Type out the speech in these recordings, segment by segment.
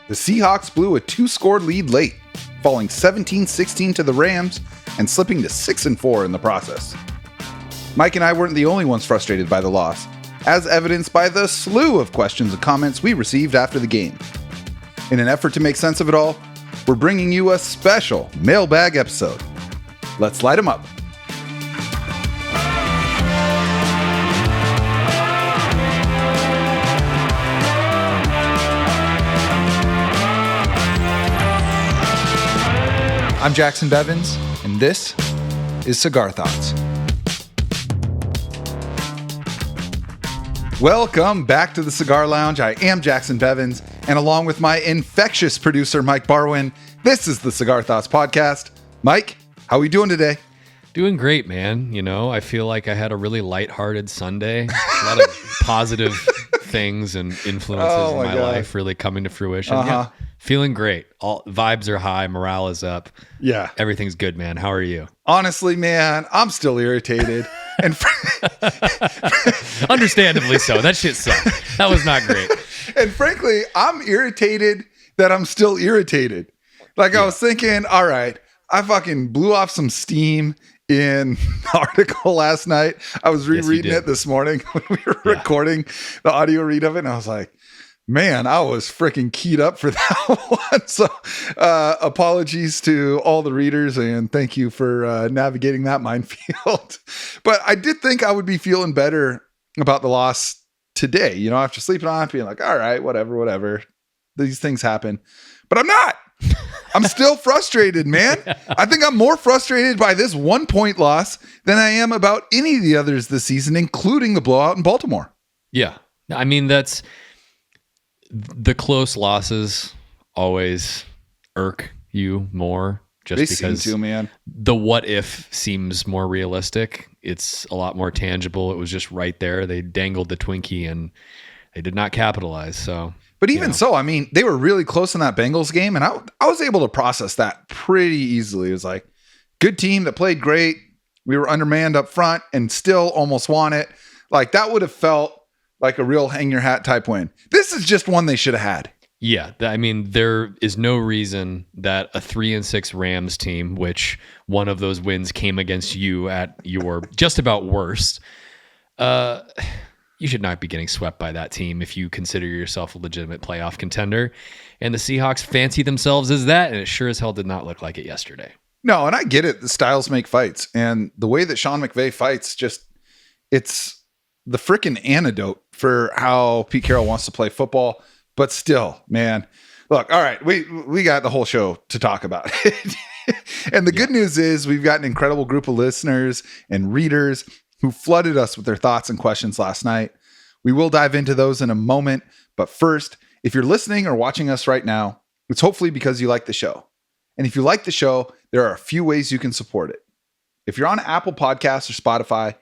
The Seahawks blew a 2-score lead late, falling 17-16 to the Rams and slipping to 6-4 in the process. Mike and I weren't the only ones frustrated by the loss, as evidenced by the slew of questions and comments we received after the game. In an effort to make sense of it all, we're bringing you a special Mailbag episode. Let's light them up. I'm Jacson Bevins, and this is Cigar Thoughts. Welcome back to the Cigar Lounge. I am Jacson Bevins, and along with my infectious producer, Mike Barwin, this is the Cigar Thoughts podcast. Mike, how are we doing today? Doing great, man. You know, I feel like I had a really lighthearted Sunday. A lot of positive things and influences in my life really coming to fruition. Yeah, feeling great. All vibes are high. Morale is up. Yeah. Everything's good, man. How are you? Honestly, man, I'm still irritated. And understandably so. That shit sucked. That was not great. And frankly, I'm irritated that I'm still irritated. Like I was thinking, all right, I fucking blew off some steam in the article last night. I was rereading it this morning when we were recording the audio read of it. And I was like, man, I was freaking keyed up for that one. So apologies to all the readers and thank you for navigating that minefield. But I did think I would be feeling better about the loss today, you know, after sleeping on it, being like, all right, whatever. These things happen. But I'm not. I'm still frustrated, man. I think I'm more frustrated by this 1-point loss than I am about any of the others this season, including the blowout in Baltimore. Yeah. I mean, that's the close losses always irk you more just because seem to, man. The what if seems more realistic. It's a lot more tangible. It was just right there. They dangled the Twinkie and they did not capitalize. So, but even so, I mean, they were really close in that Bengals game, and I was able to process that pretty easily. It was like, good team that played great. We were undermanned up front and still almost won it. Like, that would have felt like a real hang your hat type win. This is just one they should have had. Yeah. I mean, there is no reason that a 3-6 Rams team, which one of those wins came against you at your just about worst, you should not be getting swept by that team if you consider yourself a legitimate playoff contender. And the Seahawks fancy themselves as that, and it sure as hell did not look like it yesterday. No, and I get it. The styles make fights. And the way that Sean McVay fights, it's the freaking antidote for how Pete Carroll wants to play football. But still, man, look, all right, we got the whole show to talk about. And the good news is we've got an incredible group of listeners and readers who flooded us with their thoughts and questions last night. We will dive into those in a moment. But first, if you're listening or watching us right now, it's hopefully because you like the show. And if you like the show, there are a few ways you can support it. If you're on Apple Podcasts or Spotify,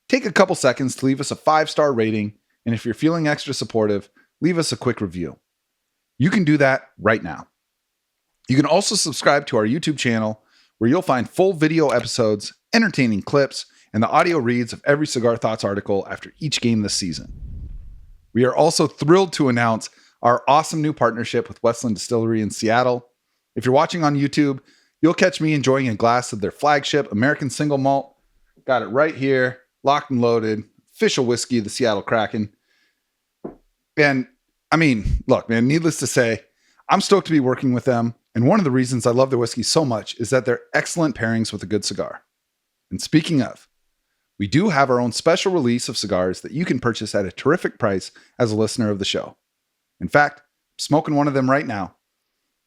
take a couple seconds to leave us a 5-star rating. And if you're feeling extra supportive, leave us a quick review. You can do that right now. You can also subscribe to our YouTube channel, where you'll find full video episodes, entertaining clips, and the audio reads of every Cigar Thoughts article after each game this season. We are also thrilled to announce our awesome new partnership with Westland Distillery in Seattle. If you're watching on YouTube, you'll catch me enjoying a glass of their flagship American single malt. Got it right here, locked and loaded, official whiskey of the Seattle Kraken. And I mean, look, man, needless to say, I'm stoked to be working with them. And one of the reasons I love their whiskey so much is that they're excellent pairings with a good cigar. And speaking of, we do have our own special release of cigars that you can purchase at a terrific price as a listener of the show. In fact, I'm smoking one of them right now.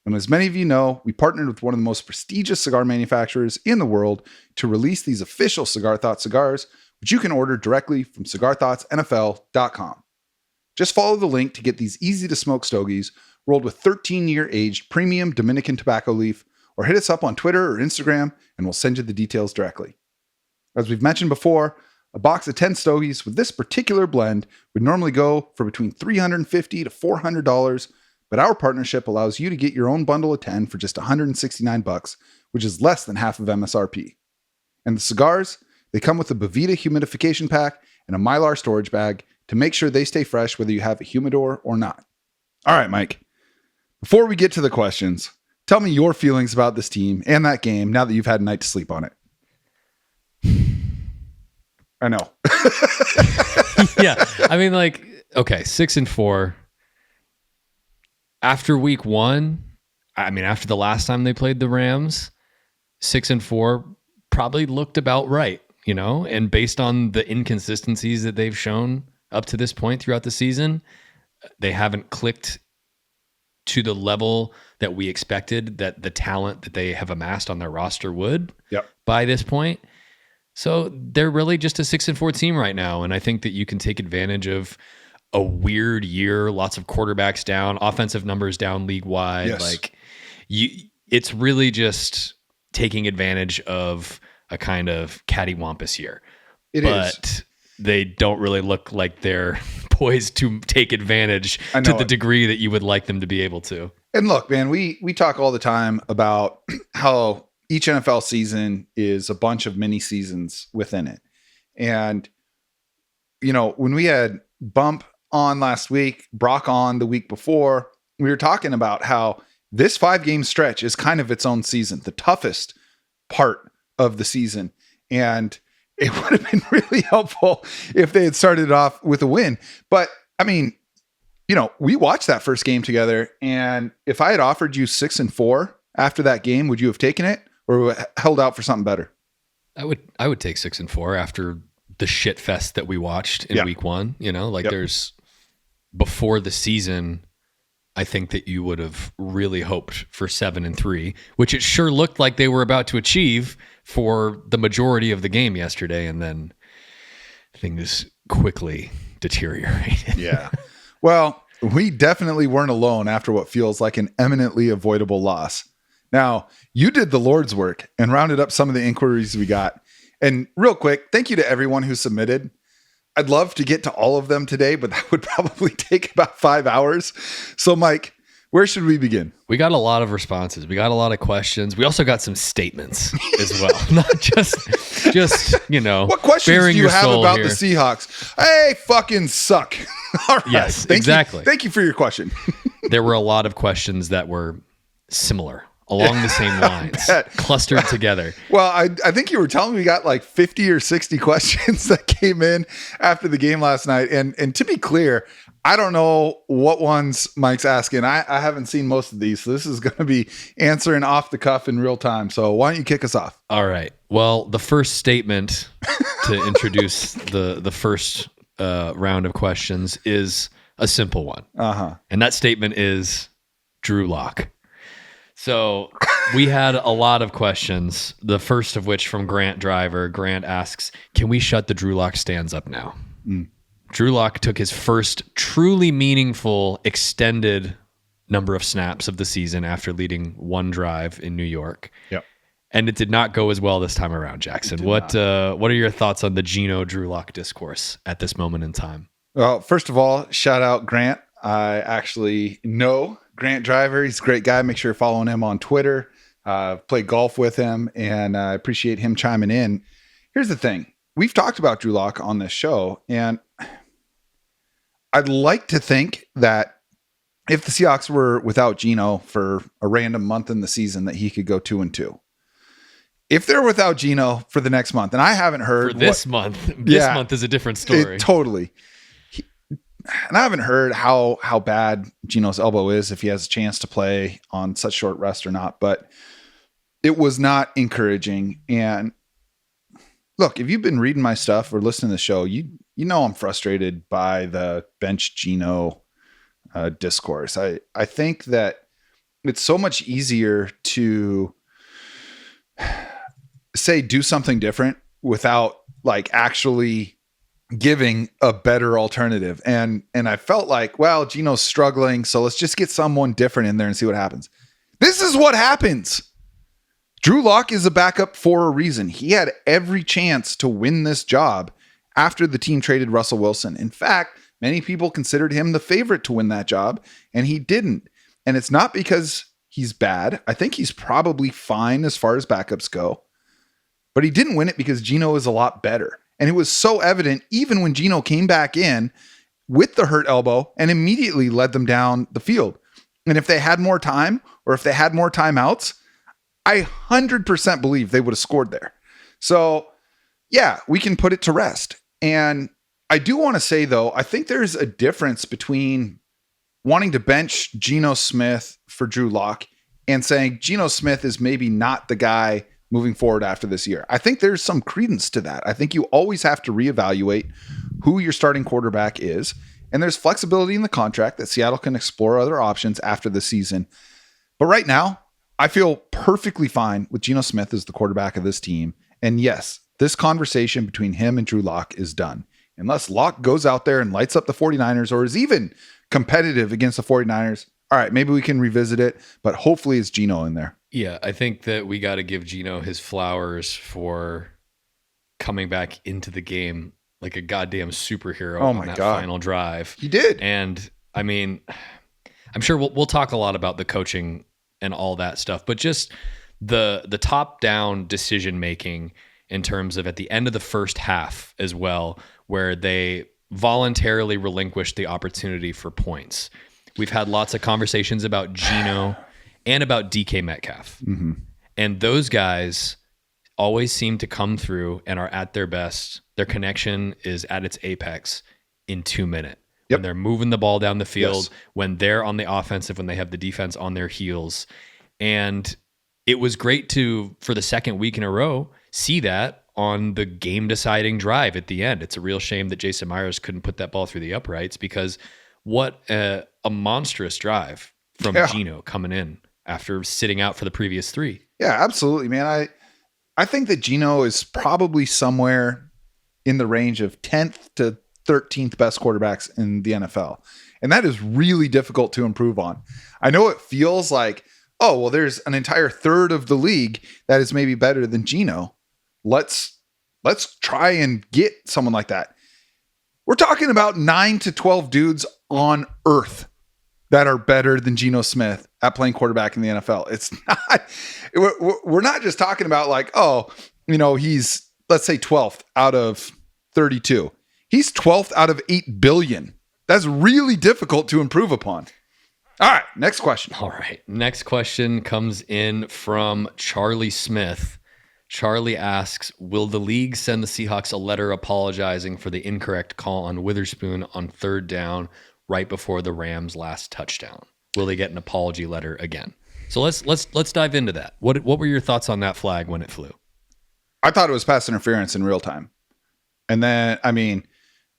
And as many of you know, we partnered with one of the most prestigious cigar manufacturers in the world to release these official Cigar Thoughts cigars, which you can order directly from cigarthoughtsnfl.com. Just follow the link to get these easy-to-smoke stogies rolled with 13-year aged premium Dominican tobacco leaf, or hit us up on Twitter or Instagram, and we'll send you the details directly. As we've mentioned before, a box of 10 stogies with this particular blend would normally go for between $350 to $400, but our partnership allows you to get your own bundle of 10 for just $169, which is less than half of MSRP. And the cigars, they come with a Bovita humidification pack and a Mylar storage bag to make sure they stay fresh whether you have a humidor or not. All right, Mike. Before we get to the questions, tell me your feelings about this team and that game now that you've had a night to sleep on it. I know. Yeah. I mean, like, okay, 6-4. After week 1, I mean, after the last time they played the Rams, 6-4 probably looked about right, you know? And based on the inconsistencies that they've shown up to this point throughout the season, they haven't clicked to the level that we expected that the talent that they have amassed on their roster would by this point. So they're really just a 6-4 team right now. And I think that you can take advantage of a weird year, lots of quarterbacks down, offensive numbers down league wide. Yes. Like it's really just taking advantage of a kind of cattywampus year. But they don't really look like they're poised to take advantage to the degree that you would like them to be able to. And look, man, we talk all the time about how each NFL season is a bunch of mini seasons within it. And, you know, when we had Bump on last week, Brock on the week before, we were talking about how this 5-game stretch is kind of its own season, the toughest part of the season. And it would have been really helpful if they had started off with a win. But I mean, you know, we watched that first game together, and if I had offered you 6-4 after that game, would you have taken it or held out for something better? I would take 6-4 after the shit fest that we watched in week 1. You know, like there's before the season, I think that you would have really hoped for 7-3, which it sure looked like they were about to achieve for the majority of the game yesterday. And then things quickly deteriorated. Yeah. Well, we definitely weren't alone after what feels like an eminently avoidable loss. Now, you did the Lord's work and rounded up some of the inquiries we got. And real quick, thank you to everyone who submitted. I'd love to get to all of them today, but that would probably take about 5 hours. So, Mike, where should we begin? We got a lot of responses. We got a lot of questions. We also got some statements as well. Not just, you know, what questions do you have about here. The Seahawks? Hey, fucking suck. All right. Yes, exactly. Thank you for your question. There were a lot of questions that were similar, along the same lines, clustered together. Well, I think you were telling me we got like 50 or 60 questions that came in after the game last night. And to be clear, I don't know what ones Mike's asking. I haven't seen most of these. So this is going to be answering off the cuff in real time. So why don't you kick us off? All right. Well, the first statement to introduce the first round of questions is a simple one. And that statement is Drew Lock. So we had a lot of questions, the first of which from Grant Driver. Grant asks, can we shut the Drew Lock stands up now? Drew Lock took his first truly meaningful extended number of snaps of the season after leading one drive in New York. Yep. And it did not go as well this time around, Jackson. What are your thoughts on the Geno Drew Lock discourse at this moment in time? Well, first of all, shout out Grant. I actually know Grant Driver. He's a great guy. Make sure you're following him on Twitter. Play golf with him, and I appreciate him chiming in. Here's the thing. We've talked about Drew Lock on this show, and I'd like to think that if the Seahawks were without Geno for a random month in the season, that he could go 2-2. If they're without Geno for the next month, and I haven't heard for this month, this month is a different story. Totally. And I haven't heard how bad Geno's elbow is, if he has a chance to play on such short rest or not, but it was not encouraging. And look, if you've been reading my stuff or listening to the show, you know I'm frustrated by the bench Geno discourse. I think that it's so much easier to say do something different without like actually giving a better alternative. And I felt like, well, Geno's struggling, so let's just get someone different in there and see what happens. This is what happens. Drew Lock is a backup for a reason. He had every chance to win this job after the team traded Russell Wilson. In fact, many people considered him the favorite to win that job, and he didn't. And it's not because he's bad. I think he's probably fine as far as backups go. But he didn't win it because Geno is a lot better. And it was so evident even when Geno came back in with the hurt elbow and immediately led them down the field. And if they had more time or if they had more timeouts, I 100% believe they would have scored there. So yeah, we can put it to rest. And I do want to say though, I think there's a difference between wanting to bench Geno Smith for Drew Lock and saying Geno Smith is maybe not the guy moving forward after this year. I think there's some credence to that. I think you always have to reevaluate who your starting quarterback is. And there's flexibility in the contract that Seattle can explore other options after the season. But right now, I feel perfectly fine with Geno Smith as the quarterback of this team. And yes, this conversation between him and Drew Lock is done. Unless Lock goes out there and lights up the 49ers or is even competitive against the 49ers, all right, maybe we can revisit it, but hopefully it's Geno in there. Yeah, I think that we got to give Geno his flowers for coming back into the game like a goddamn superhero on that final drive. He did. And I mean, I'm sure we'll talk a lot about the coaching and all that stuff, but just the top-down decision-making in terms of at the end of the first half as well, where they voluntarily relinquished the opportunity for points. We've had lots of conversations about Geno and about DK Metcalf. Mm-hmm. And those guys always seem to come through and are at their best. Their connection is at its apex in 2 minutes. Yep. When they're moving the ball down the field, yes. When they're on the offensive, when they have the defense on their heels. And it was great to, for the second week in a row, see that on the game-deciding drive at the end. It's a real shame that Jason Myers couldn't put that ball through the uprights, because what a monstrous drive from Geno coming in after sitting out for the previous 3. Yeah, absolutely, man. I think that Geno is probably somewhere in the range of 10th to 13th best quarterbacks in the NFL. And that is really difficult to improve on. I know it feels like, oh, well, there's an entire third of the league that is maybe better than Geno. Let's try and get someone like that. We're talking about 9 to 12 dudes on earth that are better than Geno Smith at playing quarterback in the NFL. It's not, we're not just talking about like, oh, he's, let's say 12th out of 32. He's 12th out of 8 billion. That's really difficult to improve upon. All right, next question. All right, next question comes in from Charlie Smith. Charlie asks, will the league send the Seahawks a letter apologizing for the incorrect call on Witherspoon on 3rd down right before the Rams' last touchdown? Will they get an apology letter again? So let's dive into that. What were your thoughts on that flag when it flew? I thought it was pass interference in real time. And then,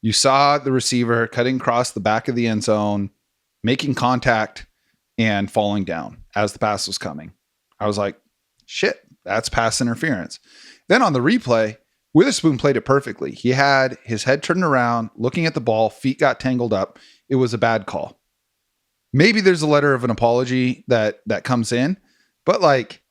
you saw the receiver cutting across the back of the end zone, making contact and falling down as the pass was coming. I was like, shit, that's pass interference. Then on the replay, Witherspoon played it perfectly. He had his head turned around, looking at the ball, feet got tangled up. It was a bad call. Maybe there's a letter of an apology that comes in, but like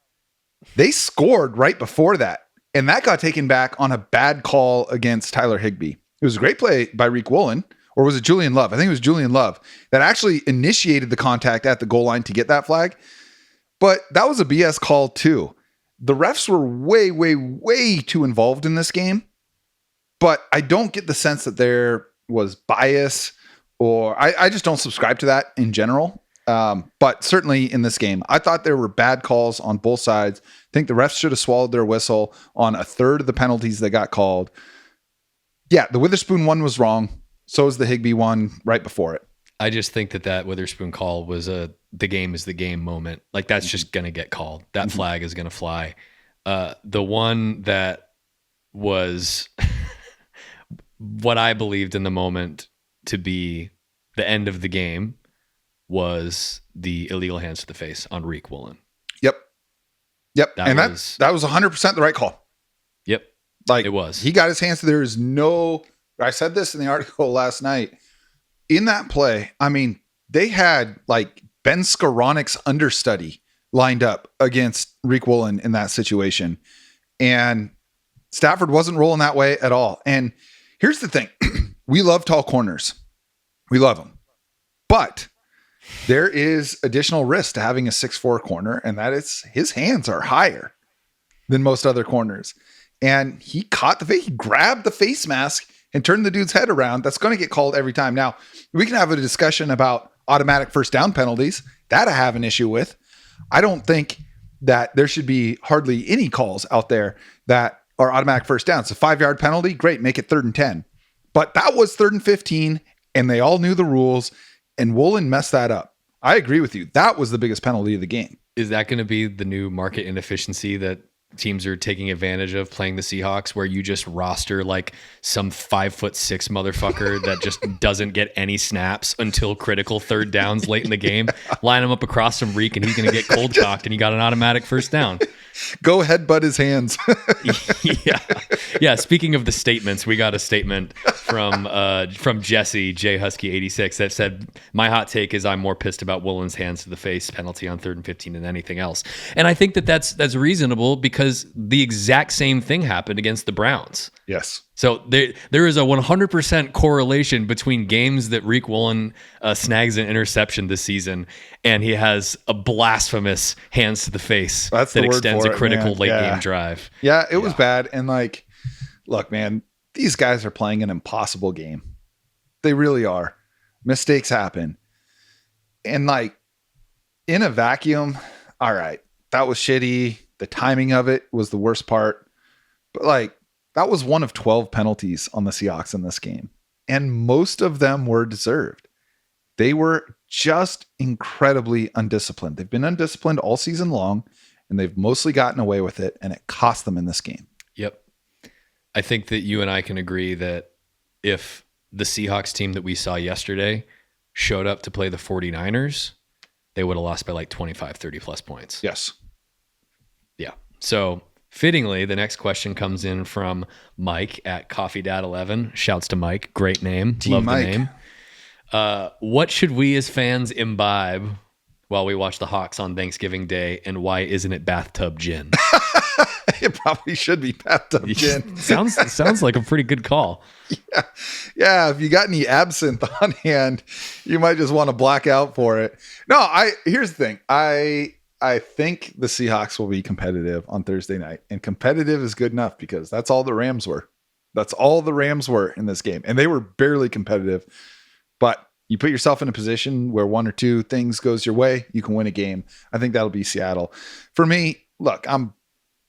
they scored right before that. And that got taken back on a bad call against Tyler Higbee. It was a great play by Reek Woolen, or was it Julian Love? I think it was Julian Love that actually initiated the contact at the goal line to get that flag. But that was a BS call too. The refs were way, way, way too involved in this game. But I don't get the sense that there was bias, or I just don't subscribe to that in general. But certainly in this game, I thought there were bad calls on both sides. I think the refs should have swallowed their whistle on a third of the penalties that got called. Yeah, the Witherspoon one was wrong. So is the Higbee one right before it. I just think that Witherspoon call was the game is the game moment. Like that's just going to get called. That flag is going to fly. The one that was what I believed in the moment to be the end of the game was the illegal hands to the face on Reek Woolen. Yep. That was 100% the right call. Yep. Like it was. He got his hands. There is no, I said this in the article last night. In that play, they had like Ben Skoronek's understudy lined up against Reek Woolen in that situation. And Stafford wasn't rolling that way at all. And here's the thing. We love tall corners. We love them. But there is additional risk to having a 6'4" corner, and that is his hands are higher than most other corners. And he he grabbed the face mask and turned the dude's head around. That's going to get called every time. Now, we can have a discussion about automatic first down penalties. That I have an issue with. I don't think that there should be hardly any calls out there that are automatic first downs. A 5-yard penalty, great, make it 3rd and 10. But that was 3rd and 15, and they all knew the rules, and Woolen messed that up. I agree with you. That was the biggest penalty of the game. Is that going to be the new market inefficiency that teams are taking advantage of playing the Seahawks, where you just roster like some 5'6" motherfucker that just doesn't get any snaps until critical 3rd downs late in the game? Line him up across from Reek and he's going to get cold cocked and you got an automatic first down. Go headbutt his hands. Yeah. Speaking of the statements, we got a statement from Jesse J Husky 86 that said, "My hot take is I'm more pissed about Woolen's hands to the face penalty on 3rd and 15 than anything else." And I think that's reasonable because the exact same thing happened against the Browns. Yes. So there is a 100% correlation between games that Reek Woolen snags an interception this season, and he has a blasphemous hands to the face that extends a critical late game drive. Yeah, it was bad. And like, look, man, these guys are playing an impossible game. They really are. Mistakes happen. And like, in a vacuum, all right, that was shitty. The timing of it was the worst part. But like, that was one of 12 penalties on the Seahawks in this game. And most of them were deserved. They were just incredibly undisciplined. They've been undisciplined all season long, and they've mostly gotten away with it, and it cost them in this game. Yep. I think that you and I can agree that if the Seahawks team that we saw yesterday showed up to play the 49ers, they would have lost by like 25, 30 plus points. Yes. Yeah. So fittingly, the next question comes in from Mike at CoffeeDad11. Shouts to Mike. Great name. Team Love Mike. the name. What should we as fans imbibe while we watch the Hawks on Thanksgiving Day, and why isn't it bathtub gin? It probably should be bathtub gin. sounds like a pretty good call. Yeah. If you got any absinthe on hand, you might just want to black out for it. No, here's the thing. I think the Seahawks will be competitive on Thursday night, and competitive is good enough because that's all the Rams were. That's all the Rams were in this game, and they were barely competitive. But you put yourself in a position where one or two things goes your way, you can win a game. I think that'll be Seattle. For me, look,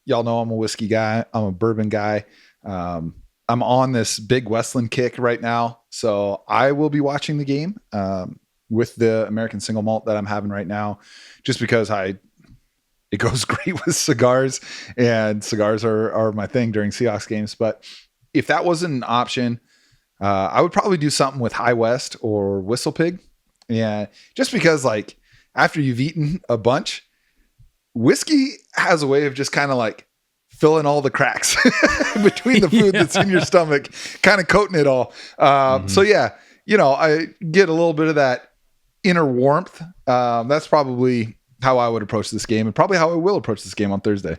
y'all know I'm a whiskey guy. I'm a bourbon guy. I'm on this big Westland kick right now, so I will be watching the game with the American single malt that I'm having right now, just because it goes great with cigars, and cigars are my thing during Seahawks games. But if that wasn't an option, I would probably do something with High West or Whistle Pig. Yeah, just because like after you've eaten a bunch, whiskey has a way of just kind of like filling all the cracks between the food that's in your stomach, kind of coating it all. So yeah, I get a little bit of that inner warmth. That's probably how I would approach this game, and probably how I will approach this game on Thursday.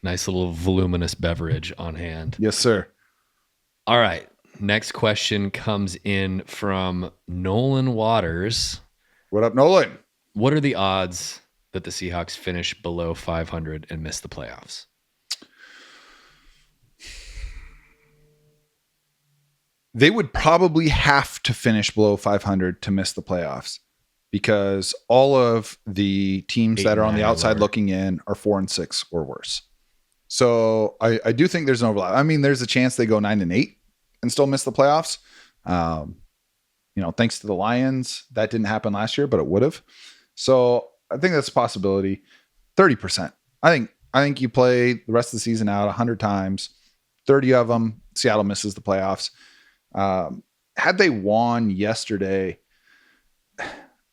Nice little voluminous beverage on hand. Yes, sir. All right. Next question comes in from Nolan Waters. What up, Nolan? What are the odds that the Seahawks finish below 500 and miss the playoffs? They would probably have to finish below 500 to miss the playoffs, because all of the teams that are on the outside looking in are 4-6 or worse. So I do think there's an overlap. I mean, there's a chance they go 9-8 and still miss the playoffs. Thanks to the Lions, that didn't happen last year, but it would have. So I think that's a possibility. 30%. I think you play the rest of the season out 100 times, 30 of them, Seattle misses the playoffs. Had they won yesterday,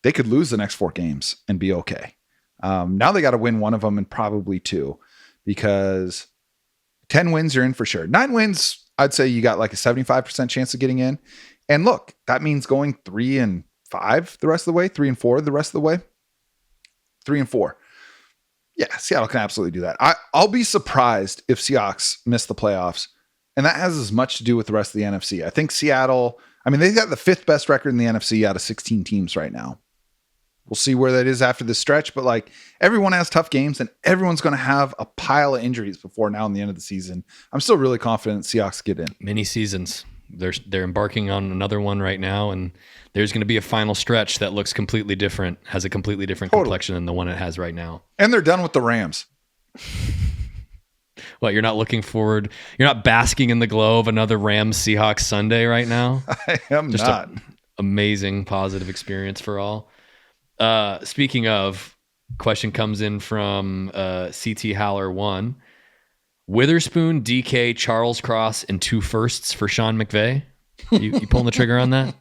they could lose the next 4 games and be okay. Now they got to win one of them and probably 2, because 10 wins, you're in for sure. 9 wins, I'd say you got like a 75% chance of getting in. And look, that means going 3-5 the rest of the way, 3-4 the rest of the way, 3-4. Yeah, Seattle can absolutely do that. I'll be surprised if Seahawks miss the playoffs. And that has as much to do with the rest of the NFC. I think Seattle, they've got the 5th best record in the NFC out of 16 teams right now. We'll see where that is after this stretch, but like, everyone has tough games and everyone's going to have a pile of injuries before now and the end of the season. I'm still really confident Seahawks get in. Mini seasons. They're embarking on another one right now, and there's going to be a final stretch that looks completely different, has a completely different complexion than the one it has right now. And they're done with the Rams. What, you're not looking forward? You're not basking in the glow of another Rams Seahawks Sunday right now? I am Just not. Amazing positive experience for all. Speaking of, question comes in from CT Haller 1. Witherspoon, DK, Charles Cross, and 2 firsts for Sean McVay. You pulling the trigger on that?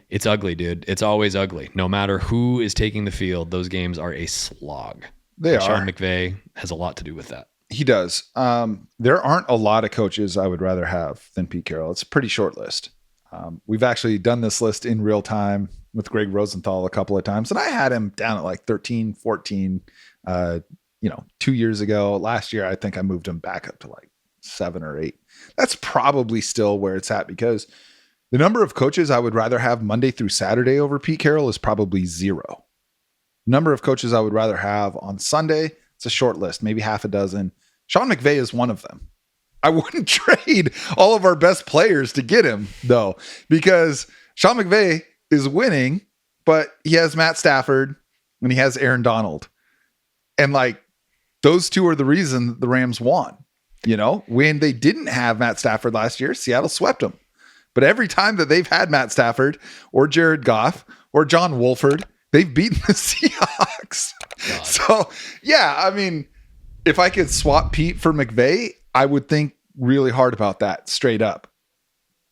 It's ugly, dude. It's always ugly. No matter who is taking the field, those games are a slog. They are. Sean McVay has a lot to do with that. He does. There aren't a lot of coaches I would rather have than Pete Carroll. It's a pretty short list. We've actually done this list in real time with Greg Rosenthal a couple of times, and I had him down at like 13, 14, 2 years ago. Last year, I think I moved him back up to like 7 or 8. That's probably still where it's at, because the number of coaches I would rather have Monday through Saturday over Pete Carroll is probably 0. Number of coaches I would rather have on Sunday, it's a short list, maybe half a dozen. Sean McVay is one of them. I wouldn't trade all of our best players to get him, though, because Sean McVay is winning, but he has Matt Stafford and he has Aaron Donald. And like, those two are the reason the Rams won. You know, when they didn't have Matt Stafford last year, Seattle swept them. But every time that they've had Matt Stafford or Jared Goff or John Wolford, they've beaten the Seahawks. God. So, yeah, I mean, if I could swap Pete for McVay, I would think really hard about that straight up.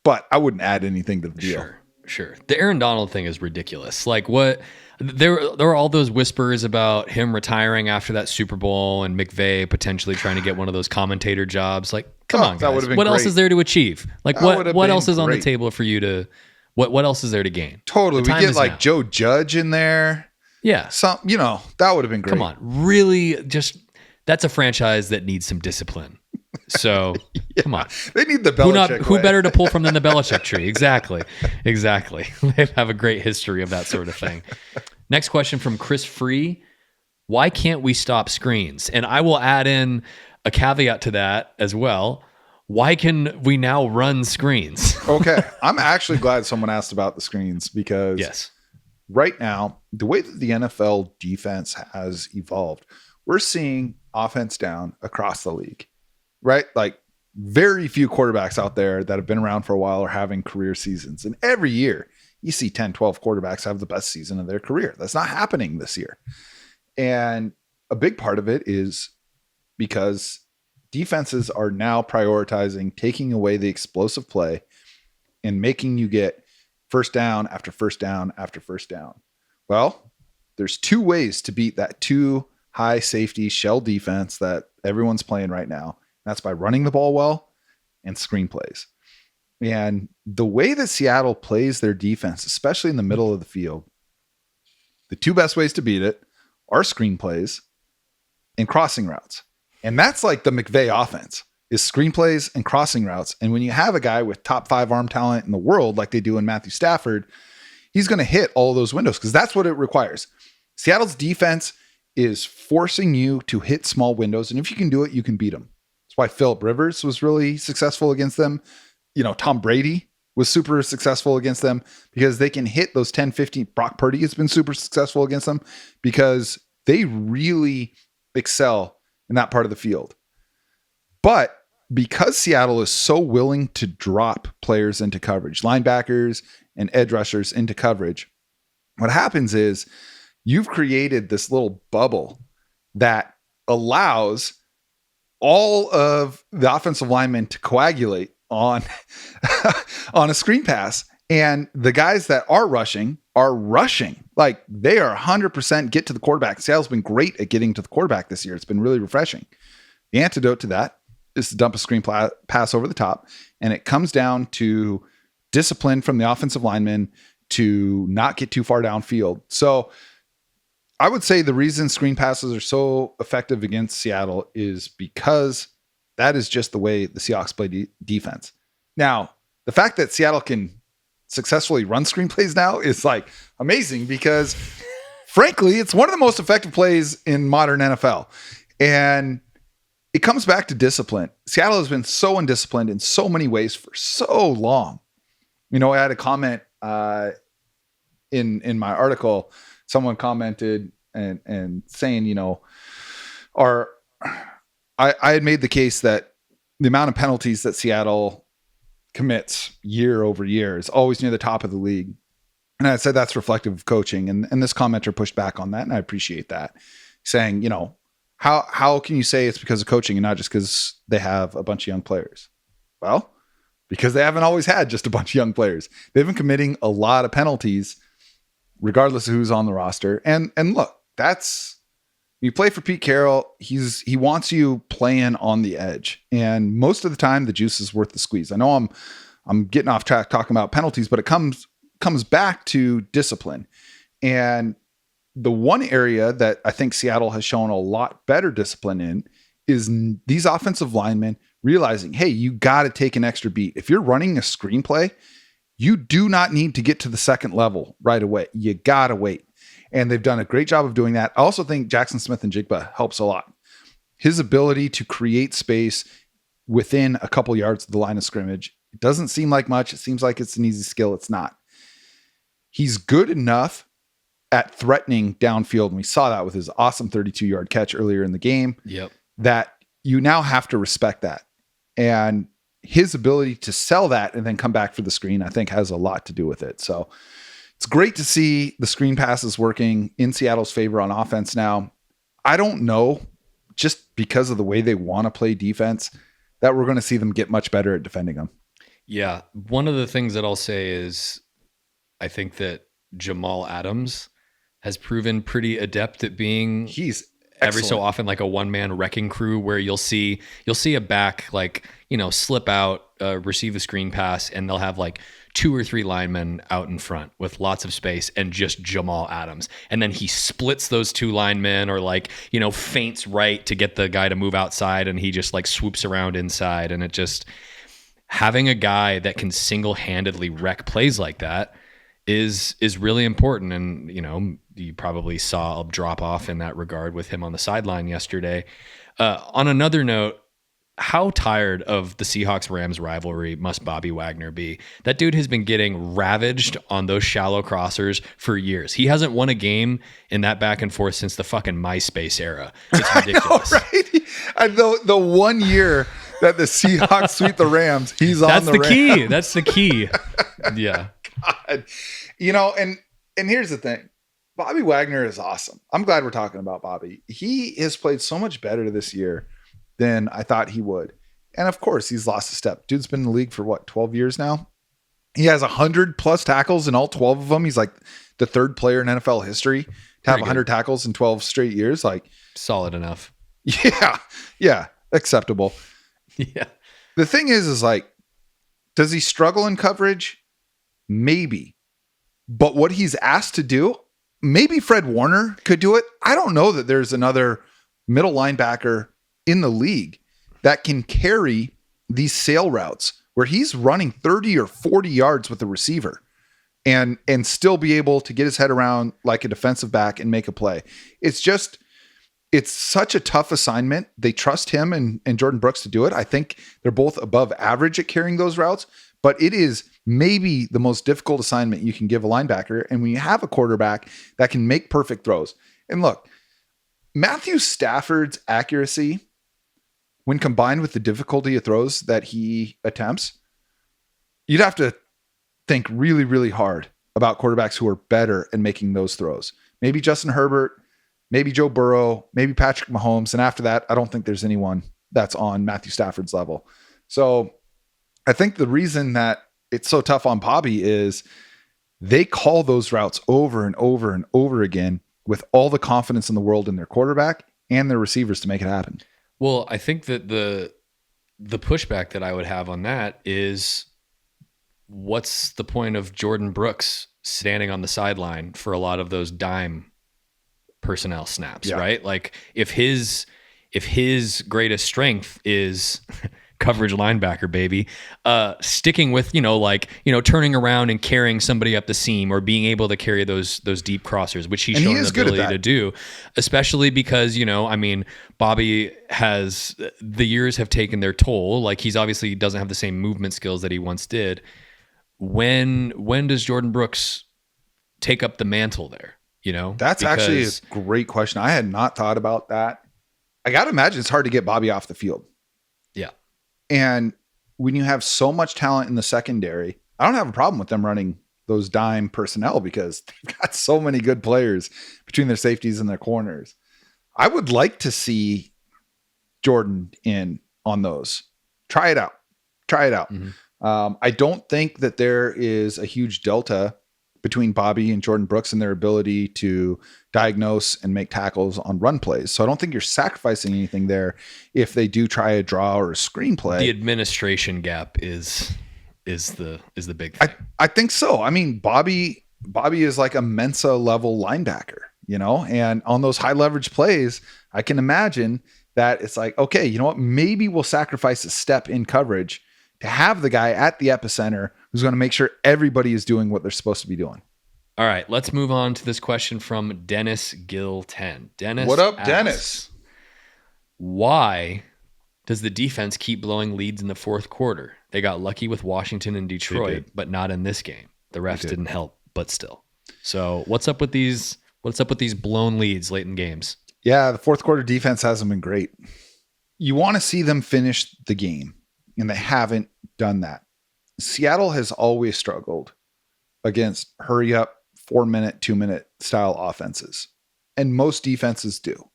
But I wouldn't add anything to the deal. Sure. The Aaron Donald thing is ridiculous. Like, what? There were all those whispers about him retiring after that Super Bowl and McVay potentially trying to get one of those commentator jobs. Like, come on, guys. What else is there to achieve? Like, what else is on the table for you to? What else is there to gain? Totally. We get like now. Joe Judge in there. Yeah. That would have been great. Come on. Really, that's a franchise that needs some discipline. So come on. They need the Belichick who better to pull from than the Belichick tree? Exactly. They have a great history of that sort of thing. Next question from Chris Free. Why can't we stop screens? And I will add in a caveat to that as well. Why can we now run screens? Okay. I'm actually glad someone asked about the screens, because yes, right now, the way that the NFL defense has evolved, we're seeing offense down across the league. Right? Like, very few quarterbacks out there that have been around for a while are having career seasons. And every year you see 10, 12 quarterbacks have the best season of their career. That's not happening this year. And a big part of it is because defenses are now prioritizing taking away the explosive play and making you get first down after first down after first down. Well, there's 2 ways to beat that 2 high safety shell defense that everyone's playing right now. That's by running the ball well and screenplays. And the way that Seattle plays their defense, especially in the middle of the field, the 2 best ways to beat it are screenplays and crossing routes. And that's like the McVay offense, is screenplays and crossing routes. And when you have a guy with top 5 arm talent in the world, like they do in Matthew Stafford, he's going to hit all of those windows, because that's what it requires. Seattle's defense is forcing you to hit small windows. And if you can do it, you can beat them. That's why Phillip Rivers was really successful against them. Tom Brady was super successful against them, because they can hit those 10, 15. Brock Purdy has been super successful against them because they really excel in that part of the field. But because Seattle is so willing to drop players into coverage, linebackers and edge rushers into coverage, what happens is you've created this little bubble that allows all of the offensive linemen to coagulate on a screen pass. And the guys that are rushing. Like, they are 100% get to the quarterback. Seattle's been great at getting to the quarterback this year. It's been really refreshing. The antidote to that is to dump a screen pass over the top. And it comes down to discipline from the offensive linemen to not get too far downfield. So I would say the reason screen passes are so effective against Seattle is because that is just the way the Seahawks play defense. Now, the fact that Seattle can successfully run screenplays now is like amazing, because frankly, it's one of the most effective plays in modern NFL. And it comes back to discipline. Seattle has been so undisciplined in so many ways for so long. You know, I had a comment in my article. Someone commented and saying, you know, I had made the case that the amount of penalties that Seattle commits year over year is always near the top of the league. And I said that's reflective of coaching. And this commenter pushed back on that, and I appreciate that, saying, you know, how can you say it's because of coaching and not just because they have a bunch of young players? Well, because they haven't always had just a bunch of young players. They've been committing a lot of penalties, regardless of who's on the roster. And look, that's, you play for Pete Carroll. He wants you playing on the edge, and most of the time the juice is worth the squeeze. I know I'm getting off track talking about penalties, but it comes back to discipline. And the one area that I think Seattle has shown a lot better discipline in is these offensive linemen realizing, hey, you got to take an extra beat. If you're running a screenplay, you do not need to get to the second level right away. You got to wait. And they've done a great job of doing that. I also think Jacson Smith and Jigba helps a lot. His ability to create space within a couple yards of the line of scrimmage, it doesn't seem like much. It seems like it's an easy skill. It's not. He's good enough at threatening downfield, and we saw that with his awesome 32-yard catch earlier in the game. Yep. That you now have to respect that. And his ability to sell that and then come back for the screen, I think, has a lot to do with it. So it's great to see the screen passes working in Seattle's favor on offense now. I don't know, just because of the way they want to play defense, that we're going to see them get much better at defending them. Yeah. One of the things that I'll say is I think that Jamal Adams has proven pretty adept at being every so often like a one-man wrecking crew, where you'll see a back, like, you know, slip out, receive a screen pass, and they'll have like 2 or 3 linemen out in front with lots of space and just Jamal Adams. And then he splits those 2 linemen, or like, you know, feints right to get the guy to move outside, and he just like swoops around inside. And it just, having a guy that can single-handedly wreck plays like that is really important. And, you know, you probably saw a drop off in that regard with him on the sideline yesterday. On another note, how tired of the Seahawks-Rams rivalry must Bobby Wagner be? That dude has been getting ravaged on those shallow crossers for years. He hasn't won a game in that back and forth since the fucking MySpace era. It's ridiculous. I know, right? The 1 year that the Seahawks sweep the Rams, he's on the Rams. Key. That's the key. Yeah. God. You know, and here's the thing. Bobby Wagner is awesome. I'm glad we're talking about Bobby. He has played so much better this year than I thought he would. And of course, he's lost a step. Dude's been in the league for what, 12 years now? He has 100 plus tackles in all 12 of them. He's like the 3rd player in NFL history to have 100 tackles in 12 straight years. Like, solid enough. Yeah. Acceptable. Yeah. The thing is like, does he struggle in coverage? Maybe. But what he's asked to do, maybe Fred Warner could do it. I don't know that there's another middle linebacker in the league that can carry these sail routes where he's running 30 or 40 yards with the receiver and still be able to get his head around like a defensive back and make a play. It's such a tough assignment. They trust him and Jordan Brooks to do it. I think they're both above average at carrying those routes, but it is maybe the most difficult assignment you can give a linebacker. And when you have a quarterback that can make perfect throws, and look, Matthew Stafford's accuracy, when combined with the difficulty of throws that he attempts, you'd have to think really, really hard about quarterbacks who are better at making those throws. Maybe Justin Herbert, maybe Joe Burrow, maybe Patrick Mahomes. And after that, I don't think there's anyone that's on Matthew Stafford's level. So I think the reason that it's so tough on Bobby is they call those routes over and over and over again with all the confidence in the world in their quarterback and their receivers to make it happen. Well, I think that the pushback that I would have on that is, what's the point of Jordan Brooks standing on the sideline for a lot of those dime personnel snaps, right? Like if his greatest strength is coverage linebacker, baby. Sticking with, turning around and carrying somebody up the seam or being able to carry those deep crossers, which he's shown the ability to do, especially because, Bobby the years have taken their toll. Like, he's obviously doesn't have the same movement skills that he once did. When does Jordan Brooks take up the mantle there? That's actually a great question. I had not thought about that. I got to imagine it's hard to get Bobby off the field. Yeah. And when you have so much talent in the secondary, I don't have a problem with them running those dime personnel because they've got so many good players between their safeties and their corners. I would like to see Jordan in on those. Try it out. Mm-hmm. I don't think that there is a huge delta between Bobby and Jordan Brooks and their ability to diagnose and make tackles on run plays. So I don't think you're sacrificing anything there if they do try a draw or a screenplay. The administration gap is the big thing. I think so. I mean, Bobby is like a Mensa level linebacker, and on those high leverage plays, I can imagine that it's like, okay, you know what? Maybe we'll sacrifice a step in coverage to have the guy at the epicenter who's going to make sure everybody is doing what they're supposed to be doing. All right, let's move on to this question from Dennis Gill 10. Dennis, what up, asks, Dennis? Why does the defense keep blowing leads in the fourth quarter? They got lucky with Washington and Detroit, but not in this game. The refs didn't help, but still. So what's up with these blown leads late in games? Yeah, the fourth quarter defense hasn't been great. You want to see them finish the game, and they haven't done that. Seattle has always struggled against hurry up 4-minute, 2-minute style offenses. And most defenses do,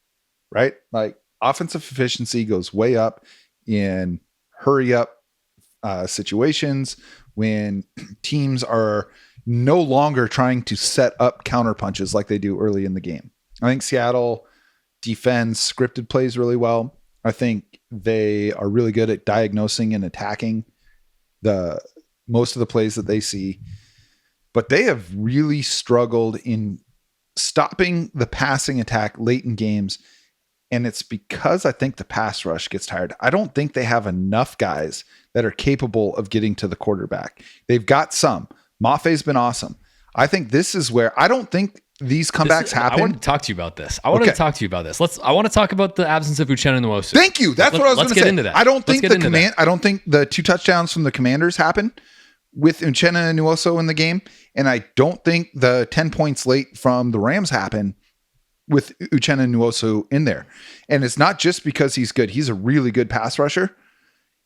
right? Like, offensive efficiency goes way up in hurry up situations when teams are no longer trying to set up counter punches like they do early in the game. I think Seattle defends scripted plays really well. I think they are really good at diagnosing and attacking most of the plays that they see, but they have really struggled in stopping the passing attack late in games. And it's because I think the pass rush gets tired. I don't think they have enough guys that are capable of getting to the quarterback. They've got some. Maffei's been awesome. I think this is where I don't think these comebacks happen. I want to talk to you about this. I want to talk about the absence of Uchenna Nwosu. Thank you. That's what I was going to say. Let's get into that. I don't think the 2 touchdowns from the Commanders happen with Uchenna Nwosu in the game, and I don't think the 10 points late from the Rams happen with Uchenna Nwosu in there. And it's not just because he's good. He's a really good pass rusher.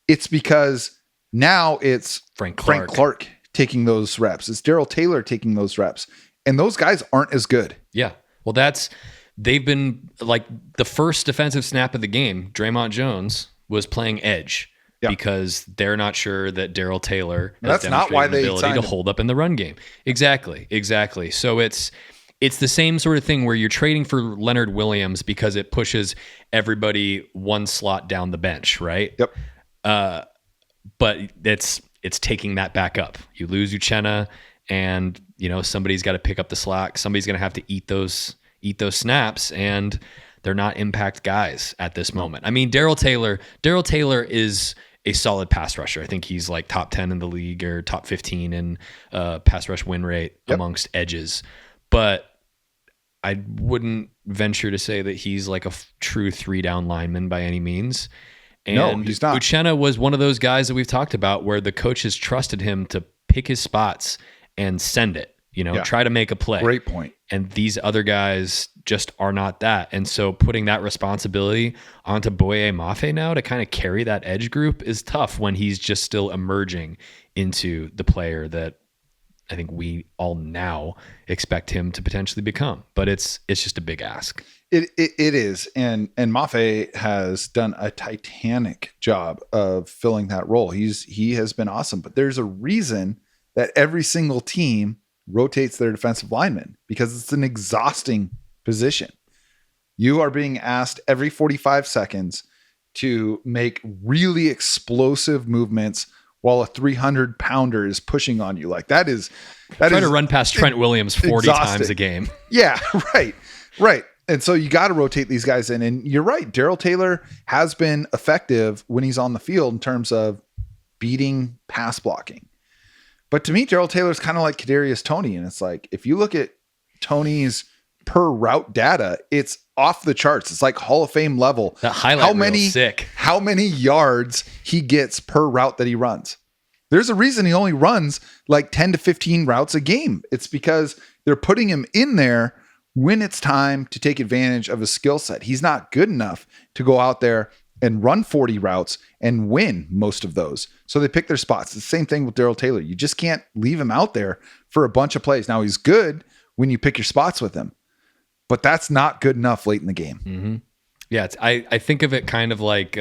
It's because now it's Frank Clark taking those reps. It's Darrell Taylor taking those reps. And those guys aren't as good. Yeah. Well, they've been like the first defensive snap of the game. Draymond Jones was playing edge because they're not sure that Darrell Taylor has demonstrated the ability to hold up in the run game. Exactly. So it's the same sort of thing where you're trading for Leonard Williams because it pushes everybody one slot down the bench, right? Yep. But it's taking that back up. You lose Uchenna, and somebody's got to pick up the slack. Somebody's going to have to eat those snaps, and they're not impact guys at this moment. I mean, Darrell Taylor is a solid pass rusher. I think he's like top 10 in the league or top 15 in pass rush win rate amongst edges. But I wouldn't venture to say that he's like a true 3-down lineman by any means. And no, he's not. Uchenna was one of those guys that we've talked about where the coaches trusted him to pick his spots and send it, try to make a play. Great point. And these other guys just are not that. And so putting that responsibility onto Boye Mafe now to kind of carry that edge group is tough when he's just still emerging into the player that I think we all now expect him to potentially become. But it's just a big ask. It is. And Mafe has done a titanic job of filling that role. He has been awesome, but there's a reason that every single team rotates their defensive linemen because it's an exhausting position. You are being asked every 45 seconds to make really explosive movements while a 300-pounder is pushing on you. Like that Try to run past Trent Williams 40 times a game. Yeah, right. And so you got to rotate these guys in. And you're right. Darrell Taylor has been effective when he's on the field in terms of beating pass blocking. But to me, Darrell Taylor's kind of like Kadarius Toney. And it's like, if you look at Toney's per route data, it's off the charts. It's like Hall of Fame level. That highlight reel sick. How many yards he gets per route that he runs. There's a reason he only runs like 10 to 15 routes a game. It's because they're putting him in there when it's time to take advantage of his skill set. He's not good enough to go out there and run 40 routes and win most of those. So they pick their spots. The same thing with Darrell Taylor. You just can't leave him out there for a bunch of plays. Now he's good when you pick your spots with him, but that's not good enough late in the game. Mm-hmm. Yeah. I think of it kind of like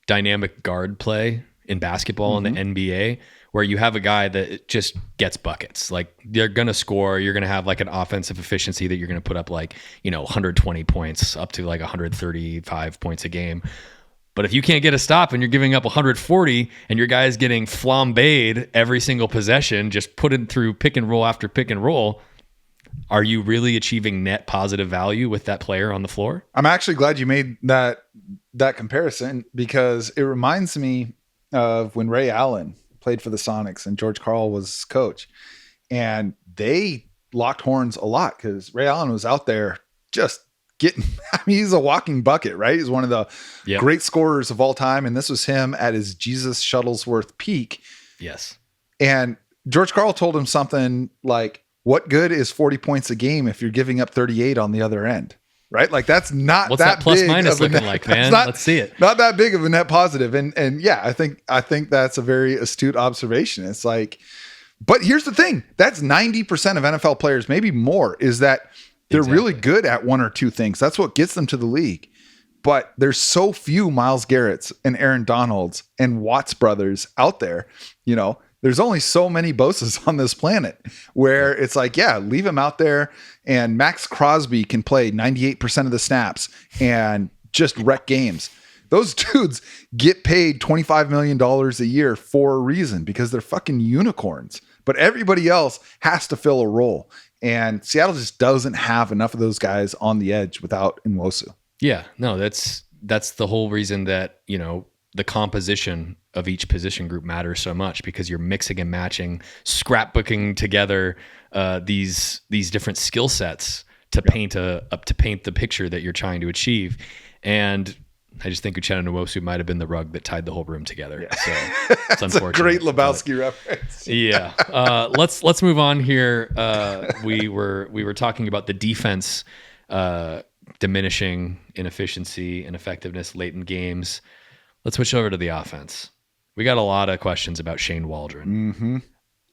dynamic guard play in basketball in the NBA, where you have a guy that just gets buckets. Like they're going to score. You're going to have like an offensive efficiency that you're going to put up like, 120 points up to like 135 points a game. But if you can't get a stop and you're giving up 140 and your guy's getting flambéed every single possession, just put it through pick and roll after pick and roll, are you really achieving net positive value with that player on the floor? I'm actually glad you made that comparison, because it reminds me of when Ray Allen played for the Sonics and George Karl was coach, and they locked horns a lot because Ray Allen was out there just getting, he's a walking bucket, right? He's one of the great scorers of all time. And this was him at his Jesus Shuttlesworth peak. Yes. And George Karl told him something like, what good is 40 points a game if you're giving up 38 on the other end? Right? Like that's not What's that that plus big minus of a looking net, like, man? Let's see it. Not that big of a net positive. And yeah, I think that's a very astute observation. It's like, but here's the thing. That's 90% of NFL players, maybe more, is that they're really good at one or two things. That's what gets them to the league. But there's so few Myles Garretts and Aaron Donalds and Watts brothers out there. There's only so many Bosas on this planet where it's like, yeah, leave him out there. And Max Crosby can play 98% of the snaps and just wreck games. Those dudes get paid $25 million a year for a reason, because they're fucking unicorns. But everybody else has to fill a role. And Seattle just doesn't have enough of those guys on the edge without Nwosu. Yeah, no, that's the whole reason that, the composition of each position group matters so much, because you're mixing and matching, scrapbooking together these different skill sets to paint the picture that you're trying to achieve. And I just think Uchenna Nwosu might have been the rug that tied the whole room together. Yeah. So it's unfortunate. A great Lebowski reference. Yeah. Let's move on here. We were talking about the defense diminishing in efficiency and effectiveness late in games. Let's switch over to the offense. We got a lot of questions about Shane Waldron. Mm-hmm.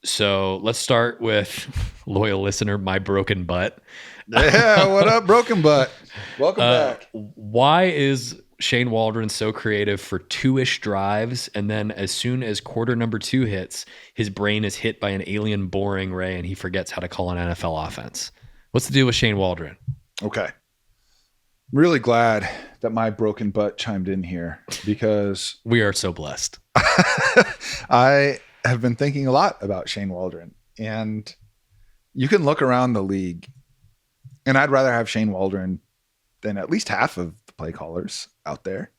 So let's start with loyal listener, My Broken Butt. Yeah, what up, Broken Butt? Welcome back. Why is Shane Waldron so creative for 2-ish drives, and then as soon as quarter number 2 hits, his brain is hit by an alien boring ray and he forgets how to call an NFL offense? What's the deal with Shane Waldron? Okay. Really glad that My Broken Butt chimed in here, because we are so blessed. I have been thinking a lot about Shane Waldron, and you can look around the league, and I'd rather have Shane Waldron than at least half of the play callers out there.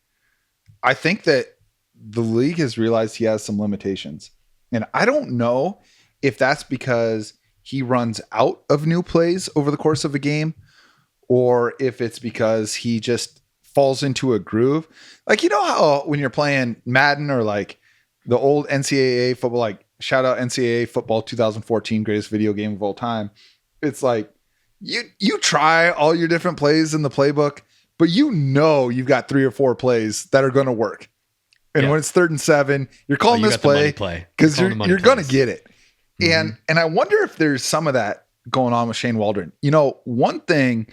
I think that the league has realized he has some limitations, and I don't know if that's because he runs out of new plays over the course of a game, or if it's because he just falls into a groove. Like, how when you're playing Madden or like the old NCAA football, like shout out NCAA football 2014, greatest video game of all time. It's like you try all your different plays in the playbook, but you've got 3 or 4 plays that are going to work. And when it's 3rd and 7, you're calling this play because you're going to get it. Mm-hmm. And I wonder if there's some of that going on with Shane Waldron. One thing,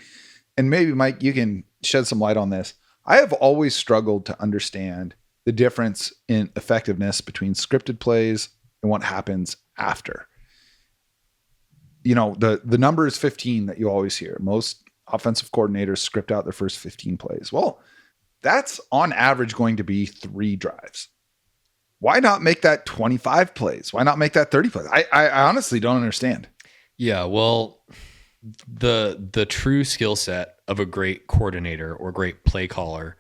and maybe Mike, you can shed some light on this. I have always struggled to understand the difference in effectiveness between scripted plays and what happens after. The number is 15 that you always hear. Most offensive coordinators script out their first 15 plays. Well, that's on average going to be 3 drives. Why not make that 25 plays? Why not make that 30 plays? I honestly don't understand. Yeah, well, the true skill set of a great coordinator or great play caller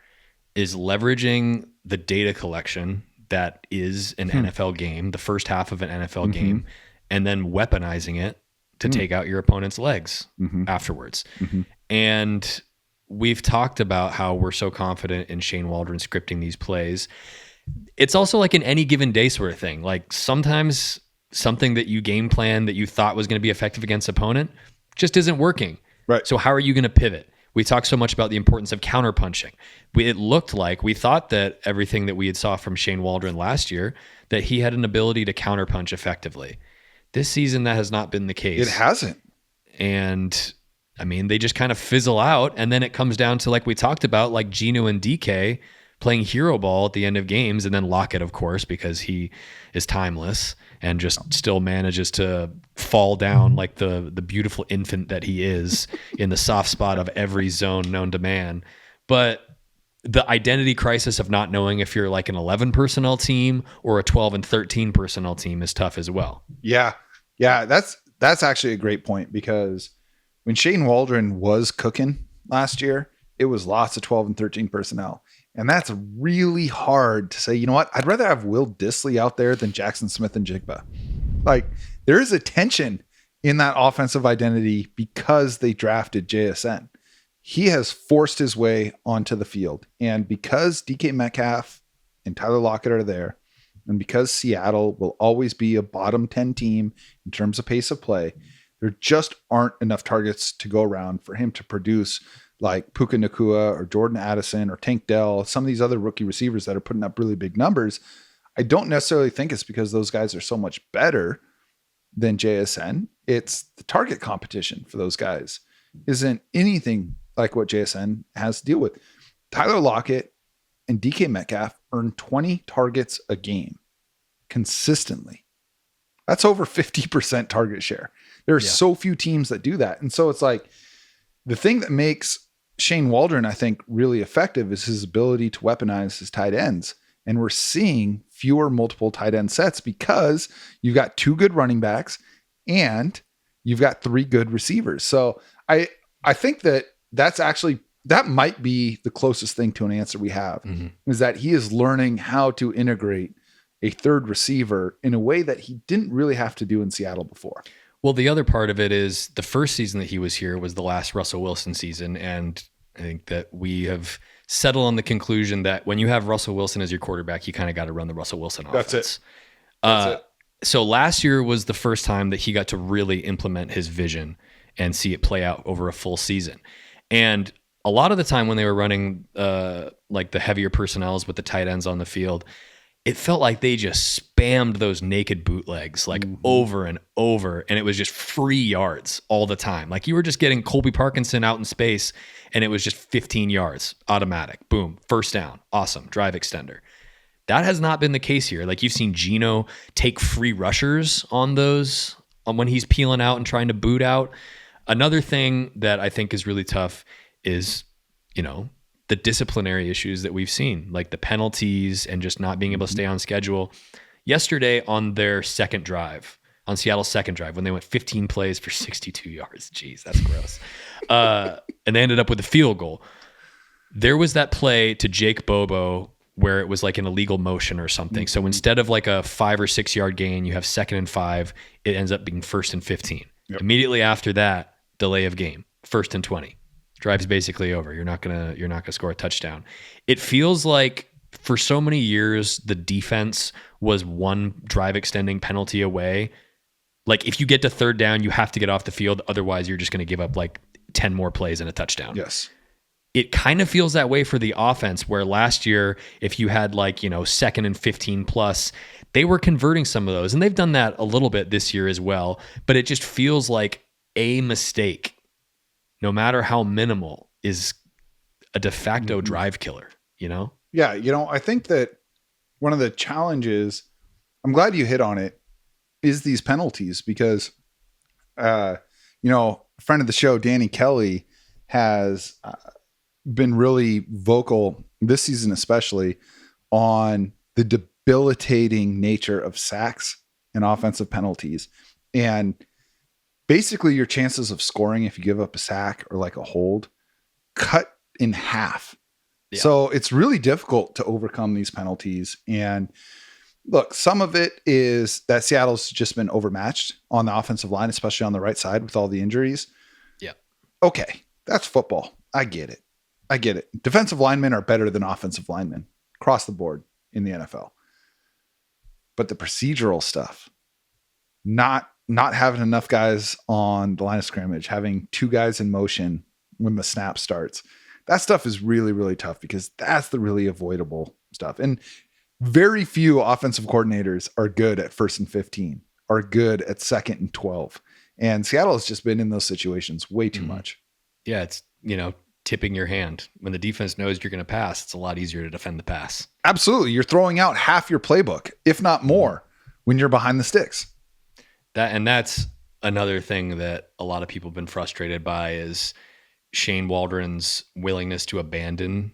is leveraging the data collection that is an NFL game, the first half of an NFL game, and then weaponizing it to take out your opponent's legs afterwards. And we've talked about how we're so confident in Shane Waldron scripting these plays. It's also like an any given day sort of thing. Like sometimes something that you game plan that you thought was going to be effective against opponent just isn't working. Right. So how are you going to pivot? We talked so much about the importance of counterpunching. It looked like we thought that everything that we had saw from Shane Waldron last year, that he had an ability to counterpunch effectively. This season, that has not been the case. It hasn't. And I mean, they just kind of fizzle out. And then it comes down to, like we talked about, like Geno and DK playing hero ball at the end of games, and then Lockett, of course, because he is timeless and just still manages to fall down like the beautiful infant that he is in the soft spot of every zone known to man. But the identity crisis of not knowing if you're like an 11 personnel team or a 12 and 13 personnel team is tough as well. Yeah. Yeah. That's actually a great point, because when Shane Waldron was cooking last year, it was lots of 12 and 13 personnel. And that's really hard to say, you know what? I'd rather have Will Dissly out there than Jacson Smith and Jigba. Like, there is a tension in that offensive identity because they drafted JSN. He has forced his way onto the field. And because DK Metcalf and Tyler Lockett are there, and because Seattle will always be a bottom 10 team in terms of pace of play, there just aren't enough targets to go around for him to produce like Puka Nacua or Jordan Addison or Tank Dell, some of these other rookie receivers that are putting up really big numbers. I don't necessarily think it's because those guys are so much better than JSN. It's the target competition for those guys isn't anything like what JSN has to deal with. Tyler Lockett and DK Metcalf earn 20 targets a game consistently. That's over 50% target share. There are so few teams that do that. And so it's like the thing that makes Shane Waldron, I think, really effective is his ability to weaponize his tight ends. And we're seeing fewer multiple tight end sets because you've got 2 good running backs and you've got 3 good receivers. So I think that might be the closest thing to an answer we have, is that he is learning how to integrate a third receiver in a way that he didn't really have to do in Seattle before. Well, the other part of it is the first season that he was here was the last Russell Wilson season. And I think that we have settled on the conclusion that when you have Russell Wilson as your quarterback, you kind of got to run the Russell Wilson offense. That's it. So last year was the first time that he got to really implement his vision and see it play out over a full season. And a lot of the time when they were running like the heavier personnels with the tight ends on the field, it felt like they just spammed those naked bootlegs like over and over. And it was just free yards all the time. Like you were just getting Colby Parkinson out in space and it was just 15 yards automatic. Boom. First down. Awesome. Drive extender. That has not been the case here. Like you've seen Geno take free rushers on those when he's peeling out and trying to boot out. Another thing that I think is really tough is, the disciplinary issues that we've seen, like the penalties and just not being able to stay on schedule. Yesterday on their second drive, on Seattle's second drive, when they went 15 plays for 62 yards. Jeez, that's gross. And they ended up with a field goal. There was that play to Jake Bobo where it was like an illegal motion or something. So instead of like a 5 or 6 yard gain, you have 2nd and 5. It ends up being 1st and 15. Yep. Immediately after that, delay of game, 1st and 20. Drive's basically over. You're not gonna score a touchdown. It feels like for so many years the defense was one drive extending penalty away. Like if you get to 3rd down, you have to get off the field. Otherwise, you're just going to give up like 10 more plays and a touchdown. Yes. It kind of feels that way for the offense, where last year, if you had like, 2nd and 15 plus, they were converting some of those. And they've done that a little bit this year as well. But it just feels like a mistake, no matter how minimal, is a de facto drive killer, Yeah. I think that one of the challenges, I'm glad you hit on it, is these penalties because, a friend of the show, Danny Kelly, has been really vocal this season, especially on the debilitating nature of sacks and offensive penalties. And basically your chances of scoring if you give up a sack or like a hold cut in half. Yeah. So it's really difficult to overcome these penalties. And look, some of it is that Seattle's just been overmatched on the offensive line, especially on the right side with all the injuries. Yeah. Okay, that's football. I get it. Defensive linemen are better than offensive linemen across the board in the NFL. But the procedural stuff, not having enough guys on the line of scrimmage, having 2 guys in motion when the snap starts, that stuff is really, really tough because that's the really avoidable stuff. And very few offensive coordinators are good at 1st and 15, are good at 2nd and 12. And Seattle has just been in those situations way too much. Yeah, it's, tipping your hand. When the defense knows you're going to pass, it's a lot easier to defend the pass. Absolutely. You're throwing out half your playbook, if not more, when you're behind the sticks. That's another thing that a lot of people have been frustrated by is Shane Waldron's willingness to abandon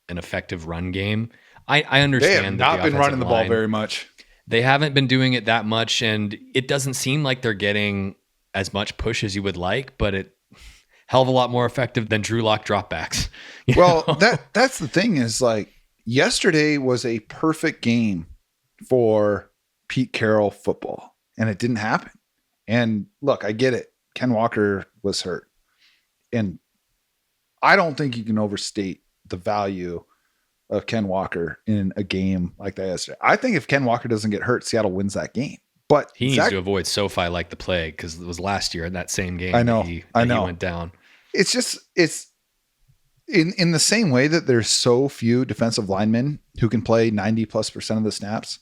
an effective run game. I understand they have not been running the ball very much. They haven't been doing it that much, and it doesn't seem like they're getting as much push as you would like, but it hell of a lot more effective than Drew Lock dropbacks. Well, that's the thing is like yesterday was a perfect game for Pete Carroll football, and it didn't happen. And look, I get it. Ken Walker was hurt. And I don't think you can overstate the value of Ken Walker in a game like that yesterday. I think if Ken Walker doesn't get hurt, Seattle wins that game. But he needs to avoid SoFi like the plague because it was last year in that same game. I know he went down. It's in the same way that there's so few defensive linemen who can play 90+% of the snaps.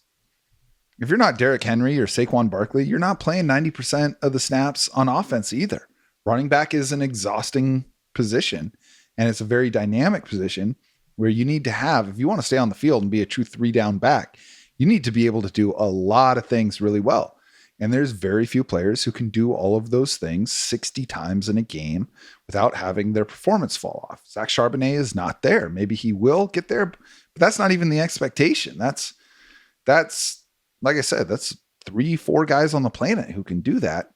If you're not Derrick Henry or Saquon Barkley, you're not playing 90% of the snaps on offense either. Running back is an exhausting position, and it's a very dynamic position where you need to have, if you want to stay on the field and be a true 3-down back, you need to be able to do a lot of things really well. And there's very few players who can do all of those things 60 times in a game without having their performance fall off. Zach Charbonnet is not there. Maybe he will get there, but that's not even the expectation. That's like I said, that's 3-4 guys on the planet who can do that.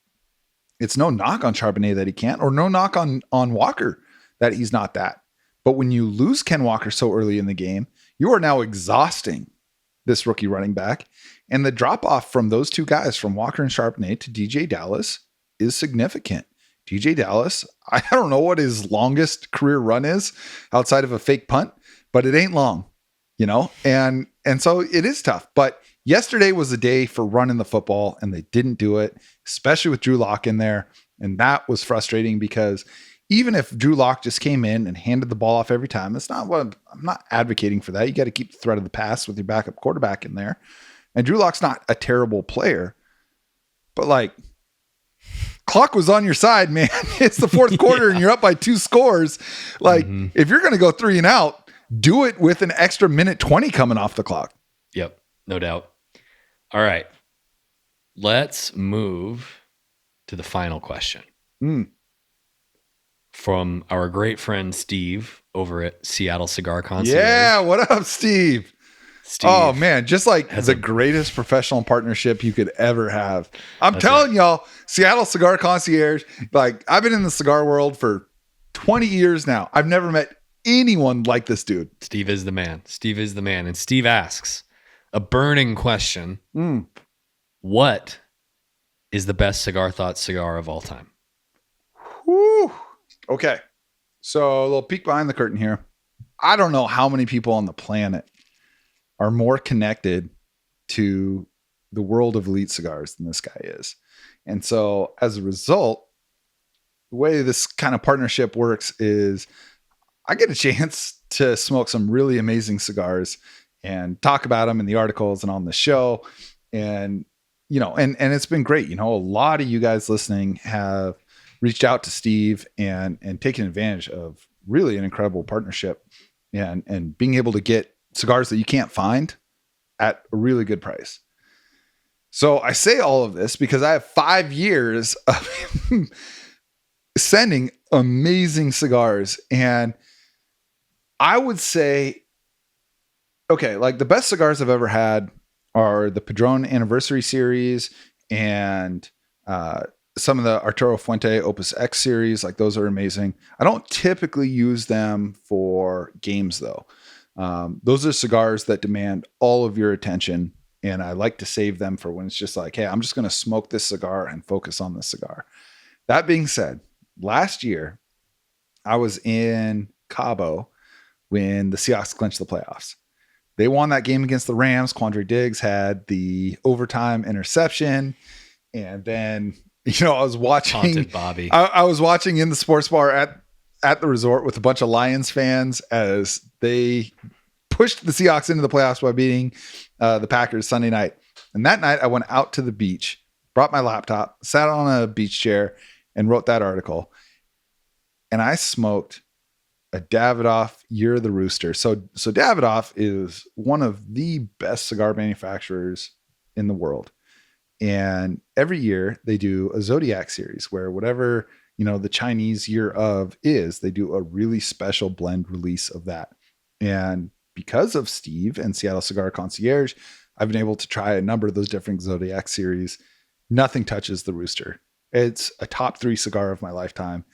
It's no knock on Charbonnet that he can't, or no knock on Walker that he's not that. But when you lose Ken Walker so early in the game, you are now exhausting this rookie running back. And the drop off from those 2 guys, from Walker and Charbonnet to DJ Dallas, is significant. DJ Dallas, I don't know what his longest career run is outside of a fake punt, but it ain't long, and so it is tough. But yesterday was a day for running the football, and they didn't do it, especially with Drew Lock in there. And that was frustrating because even if Drew Lock just came in and handed the ball off every time, that's not what I'm not advocating for that. You got to keep the threat of the pass with your backup quarterback in there. And Drew Lock's not a terrible player, but like clock was on your side, man. It's the fourth quarter and you're up by 2 scores. Like if you're going to go 3 and out, do it with an extra minute 20 coming off the clock. Yep. No doubt. All right. Let's move to the final question. From our great friend Steve over at Seattle Cigar Concierge. Yeah, what up, Steve? Oh man, just like the greatest professional partnership you could ever have. I'm telling y'all, Seattle Cigar Concierge, like I've been in the cigar world for 20 years now. I've never met anyone like this dude. Steve is the man. And Steve asks a burning question. What is the best Cigar Thoughts cigar of all time? Whew. Okay. So a little peek behind the curtain here. I don't know how many people on the planet are more connected to the world of elite cigars than this guy is. And so as a result, the way this kind of partnership works is I get a chance to smoke some really amazing cigars and talk about them in the articles and on the show. And, and it's been great. A lot of you guys listening have reached out to Steve and taken advantage of really an incredible partnership and being able to get cigars that you can't find at a really good price. So I say all of this because I have 5 years of sending amazing cigars. And I would say, okay, like the best cigars I've ever had are the Padron Anniversary Series and some of the Arturo Fuente Opus X series, like those are amazing. I don't typically use them for games though. Those are cigars that demand all of your attention. And I like to save them for when it's just like, hey, I'm just going to smoke this cigar and focus on this cigar. That being said, last year I was in Cabo when the Seahawks clinched the playoffs. They won that game against the Rams. Quandre Diggs had the overtime interception. And then, I was watching Haunted Bobby. I was watching in the sports bar at the resort with a bunch of Lions fans as they pushed the Seahawks into the playoffs by beating the Packers Sunday night. And that night I went out to the beach, brought my laptop, sat on a beach chair and wrote that article. And I smoked a Davidoff Year of the Rooster. So Davidoff is one of the best cigar manufacturers in the world. And every year they do a Zodiac series where whatever, the Chinese year of is, they do a really special blend release of that. And because of Steve and Seattle Cigar Concierge, I've been able to try a number of those different Zodiac series. Nothing touches the Rooster. It's a top 3 cigar of my lifetime.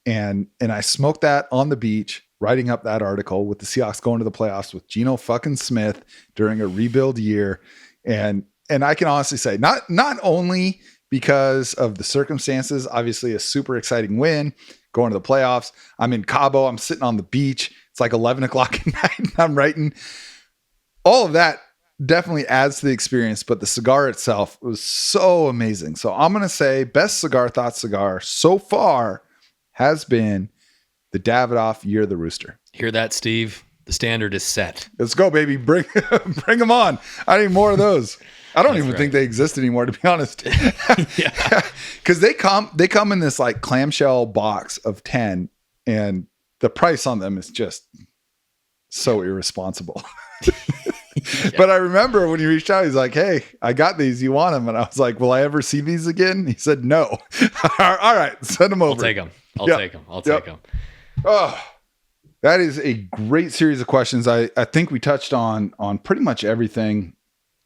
And I smoked that on the beach, writing up that article with the Seahawks going to the playoffs with Geno fucking Smith during a rebuild year. And I can honestly say, not only because of the circumstances, obviously a super exciting win, going to the playoffs. I'm in Cabo. I'm sitting on the beach. It's like 11 o'clock at night and I'm writing. All of that definitely adds to the experience, but the cigar itself was so amazing. So I'm going to say best cigar thought cigar so far has been the Davidoff Year of the Rooster. Hear that, Steve? The standard is set. Let's go, baby. Bring them on. I need more of those. I don't even think they exist anymore, to be honest. Yeah. Because they come in this like clamshell box of 10 and the price on them is just so irresponsible. Yeah. But I remember when he reached out, he's like, hey, I got these. You want them? And I was like, will I ever see these again? He said, no. All right. Send them over. I'll take them. I'll take them. Oh, that is a great series of questions. I think we touched on pretty much everything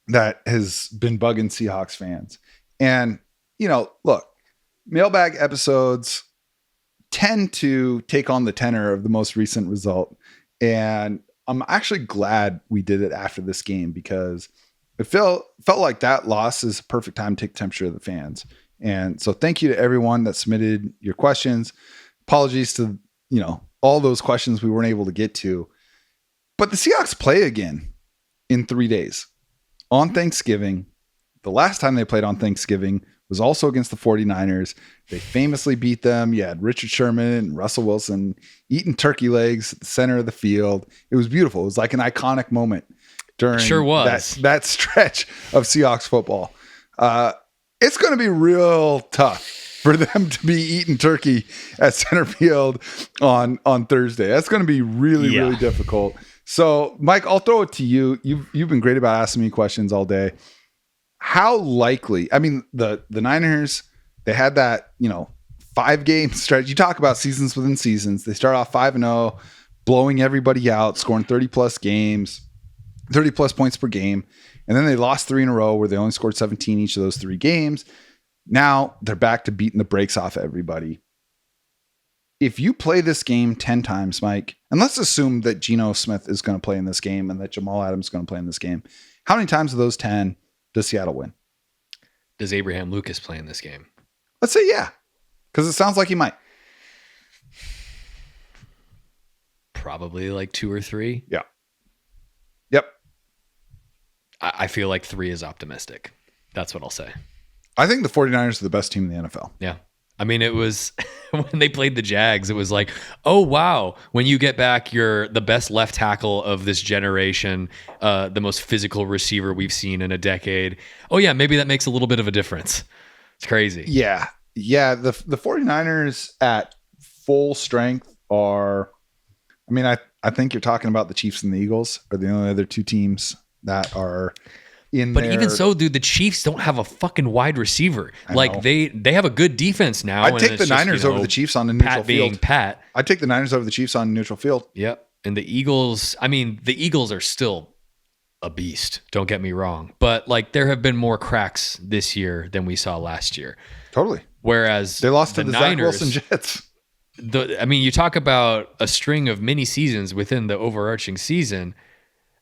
that has been bugging Seahawks fans. And, look, mailbag episodes tend to take on the tenor of the most recent result. And I'm actually glad we did it after this game because it felt like that loss is a perfect time to take the temperature of the fans. And so thank you to everyone that submitted your questions. Apologies to, all those questions we weren't able to get to. But the Seahawks play again in 3 days on Thanksgiving. The last time they played on Thanksgiving was also against the 49ers. They famously beat them. You had Richard Sherman and Russell Wilson eating turkey legs at the center of the field. It was beautiful. It was like an iconic moment during that stretch of Seahawks football. It's going to be real tough for them to be eating turkey at center field on Thursday. That's going to be really, really difficult. So, Mike, I'll throw it to you. You've been great about asking me questions all day. How likely, the Niners, they had that, 5-game stretch. You talk about seasons within seasons. They start off 5-0, blowing everybody out, scoring 30 plus points per game. And then they lost 3 in a row where they only scored 17 each of those 3 games. Now they're back to beating the brakes off everybody. If you play this game 10 times, Mike, and let's assume that Geno Smith is going to play in this game and that Jamal Adams is going to play in this game, how many times of those 10 does Seattle win? Does Abraham Lucas play in this game? Let's say yeah, because it sounds like he might. Probably like 2 or 3. Yeah. Yep. I feel like 3 is optimistic. That's what I'll say. I think the 49ers are the best team in the NFL. Yeah. It was when they played the Jags, it was like, oh, wow. When you get back, you're the best left tackle of this generation, the most physical receiver we've seen in a decade. Oh, yeah, maybe that makes a little bit of a difference. It's crazy. Yeah. Yeah. The 49ers at full strength are, I think you're talking about the Chiefs and the Eagles are the only other 2 teams that are in but there. Even so, dude, the Chiefs don't have a fucking wide receiver. Like they have a good defense now. I'd take the Niners over the Chiefs on a neutral field. I'd take the Niners over the Chiefs on a neutral field. Yep. And the Eagles, the Eagles are still a beast. Don't get me wrong. But like there have been more cracks this year than we saw last year. Totally. Whereas they lost to the Zach Niners, Wilson Jets. You talk about a string of mini seasons within the overarching season.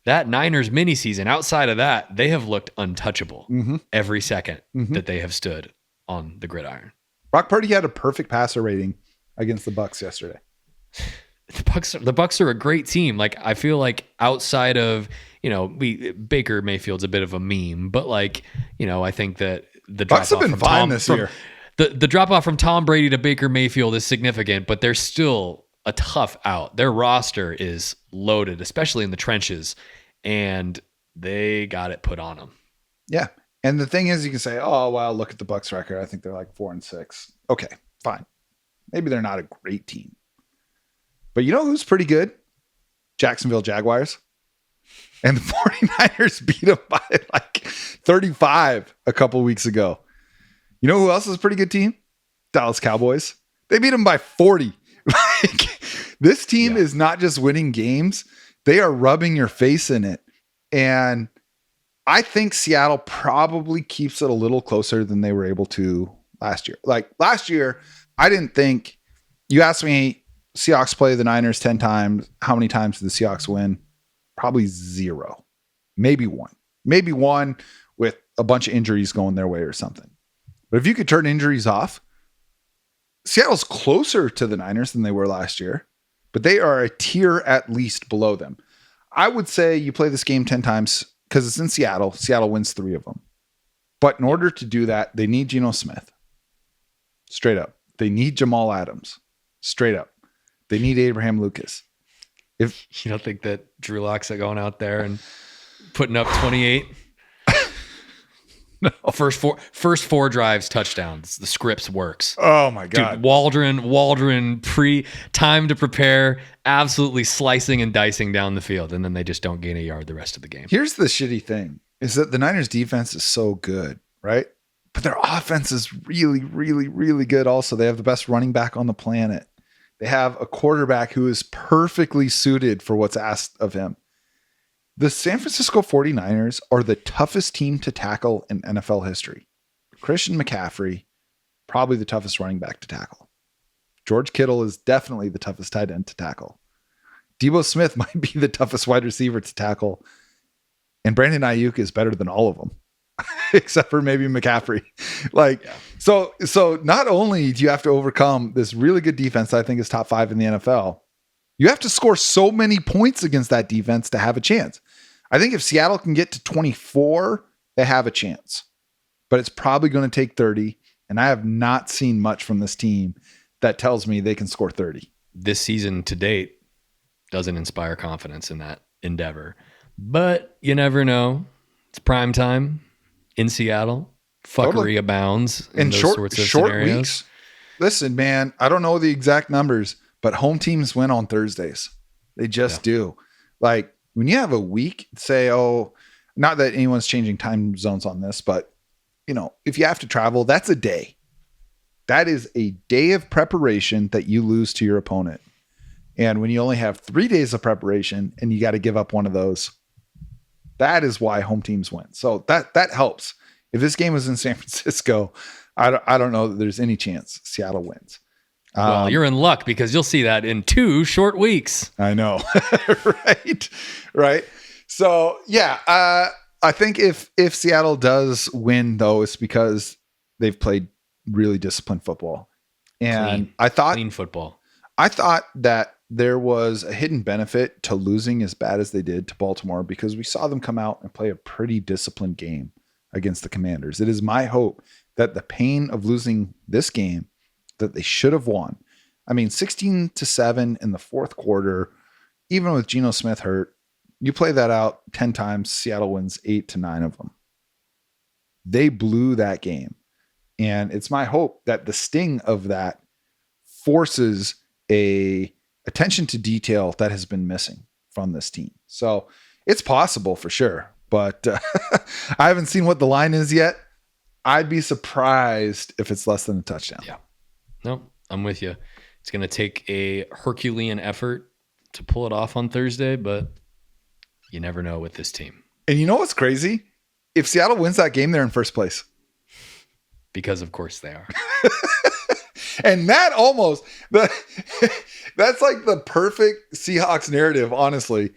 That Niners mini season, outside of that, they have looked untouchable every second that they have stood on the gridiron. Brock Purdy had a perfect passer rating against the Bucs yesterday. The Bucs are a great team. Like, I feel like outside of, Baker Mayfield's a bit of a meme, but I think that the Bucs have been fine this year. The drop off from Tom Brady to Baker Mayfield is significant, but they're still a tough out. Their roster is loaded, especially in the trenches, and they got it put on them. Yeah. And the thing is, you can say, oh, well, look at the Bucs record. I think they're like 4-6. Okay, fine. Maybe they're not a great team. But you know who's pretty good? Jacksonville Jaguars. And the 49ers beat them by like 35 a couple weeks ago. You know who else is a pretty good team? Dallas Cowboys. They beat them by 40. This team is not just winning games. They are rubbing your face in it. And I think Seattle probably keeps it a little closer than they were able to last year. Like last year, I didn't think, you asked me, Seahawks play the Niners 10 times. How many times did the Seahawks win? Probably 0. Maybe 1. Maybe 1 with a bunch of injuries going their way or something. But if you could turn injuries off, Seattle's closer to the Niners than they were last year, but they are a tier at least below them. I would say you play this game 10 times because it's in Seattle. Seattle wins 3 of them. But in order to do that, they need Geno Smith. Straight up. They need Jamal Adams. Straight up. They need Abraham Lucas. If you don't think that Drew Lock's going out there and putting up 28? No. First four drives, touchdowns. The scripts works. Oh my God. Dude, Waldron time to prepare, absolutely slicing and dicing down the field. And then they just don't gain a yard the rest of the game. Here's the shitty thing is that the Niners defense is so good, right? But their offense is really, really, really good. Also, they have the best running back on the planet. They have a quarterback who is perfectly suited for what's asked of him. The San Francisco 49ers are the toughest team to tackle in NFL history. Christian McCaffrey, probably the toughest running back to tackle. George Kittle is definitely the toughest tight end to tackle. Deebo Smith might be the toughest wide receiver to tackle. And Brandon Ayuk is better than all of them, except for maybe McCaffrey. So not only do you have to overcome this really good defense that I think is top 5 in the NFL, you have to score so many points against that defense to have a chance. I think if Seattle can get to 24, they have a chance. But it's probably going to take 30. And I have not seen much from this team that tells me they can score 30. This season to date doesn't inspire confidence in that endeavor. But you never know. It's prime time in Seattle. Fuckery abounds in those sorts of scenarios. Weeks. Listen, man, I don't know the exact numbers, but home teams win on Thursdays. They just do. Like when you have a week, say, not that anyone's changing time zones on this, but if you have to travel, that's a day. That is a day of preparation that you lose to your opponent. And when you only have 3 days of preparation and you got to give up one of those, that is why home teams win. So that helps. If this game was in San Francisco, I don't know that there's any chance Seattle wins. Well, you're in luck because you'll see that in 2 short weeks. I know. Right. So yeah, I think if Seattle does win though, it's because they've played really disciplined football. And clean football. I thought that there was a hidden benefit to losing as bad as they did to Baltimore because we saw them come out and play a pretty disciplined game against the Commanders. It is my hope that the pain of losing this game that they should have won. I mean, 16-7 in the fourth quarter, even with Geno Smith hurt, you play that out 10 times, Seattle wins 8-9 of them. They blew that game. And it's my hope that the sting of that forces a attention to detail that has been missing from this team. So it's possible for sure, but I haven't seen what the line is yet. I'd be surprised if it's less than a touchdown. Yeah. No, I'm with you. It's going to take a Herculean effort to pull it off on Thursday, but you never know with this team. And you know what's crazy? If Seattle wins that game, they're in first place. because of course they are. And that almost that's like the perfect Seahawks narrative, honestly,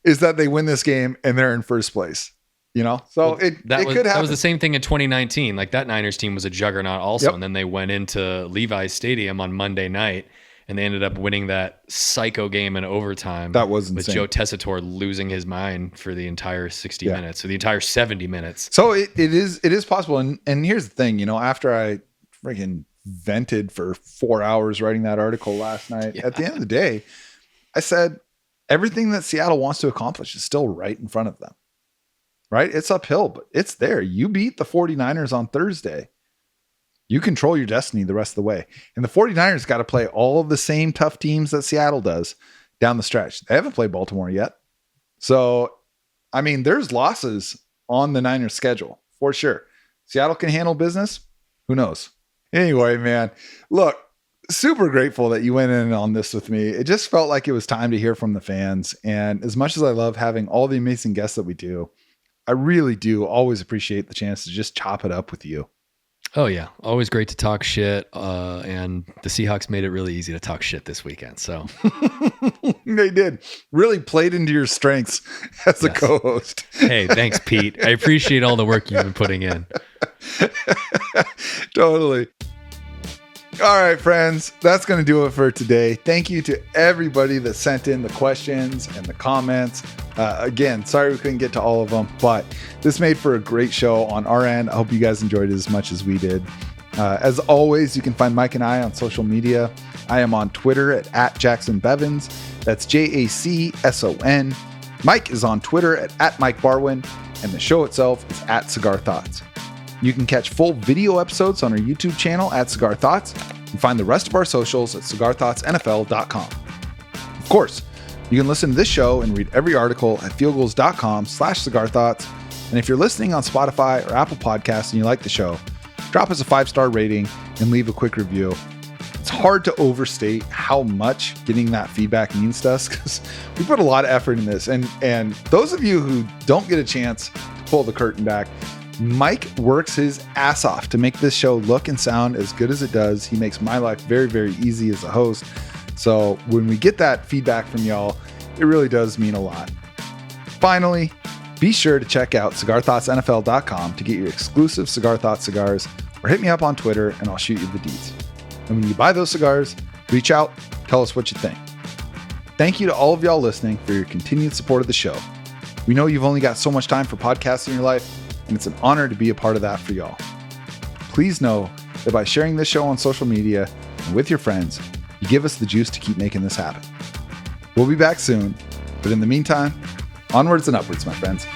is that they win this game and they're in first place. So well, it could happen. That was the same thing in 2019. Like that Niners team was a juggernaut also. Yep. And then they went into Levi's Stadium on Monday night and they ended up winning that psycho game in overtime. That was with insane. Joe Tessitore losing his mind for the entire 60 minutes, or the entire 70 minutes. So it is possible. And here's the thing, after I freaking vented for 4 hours writing that article last night, at the end of the day, I said everything that Seattle wants to accomplish is still right in front of them. Right? It's uphill, but it's there. You beat the 49ers on Thursday. You control your destiny the rest of the way. And the 49ers got to play all of the same tough teams that Seattle does down the stretch. They haven't played Baltimore yet. So, I mean, there's losses on the Niners schedule for sure. Seattle can handle business. Who knows? Anyway, man, look, super grateful that you went in on this with me. It just felt like it was time to hear from the fans. And as much as I love having all the amazing guests that we do, I really do always appreciate the chance to just chop it up with you. Oh, yeah. Always great to talk shit. And the Seahawks made it really easy to talk shit this weekend. So they did. Really played into your strengths as a co-host. Hey, thanks, Pete. I appreciate all the work you've been putting in. Totally. All right, friends, that's going to do it for today. Thank you to everybody that sent in the questions and the comments. Again, sorry we couldn't get to all of them, but this made for a great show on our end. I hope you guys enjoyed it as much as we did. As always, you can find Mike and I on social media. I am on Twitter at Jacson Bevins. That's Jacson. Mike is on Twitter at Mike Barwin, and the show itself is at Cigar Thoughts. You can catch full video episodes on our YouTube channel at Cigar Thoughts and find the rest of our socials at cigarthoughtsnfl.com. Of course, you can listen to this show and read every article at fieldgoals.com/cigarthoughts. And if you're listening on Spotify or Apple Podcasts and you like the show, drop us a 5-star rating and leave a quick review. It's hard to overstate how much getting that feedback means to us because we put a lot of effort in this. And those of you who don't get a chance to pull the curtain back, Mike works his ass off to make this show look and sound as good as it does. He makes my life very, very easy as a host. So when we get that feedback from y'all, it really does mean a lot. Finally, be sure to check out cigarthoughtsnfl.com to get your exclusive Cigar Thoughts cigars, or hit me up on Twitter and I'll shoot you the deets. And when you buy those cigars, reach out, tell us what you think. Thank you to all of y'all listening for your continued support of the show. We know you've only got so much time for podcasts in your life, and it's an honor to be a part of that for y'all. Please know that by sharing this show on social media and with your friends, you give us the juice to keep making this happen. We'll be back soon, but in the meantime, onwards and upwards, my friends.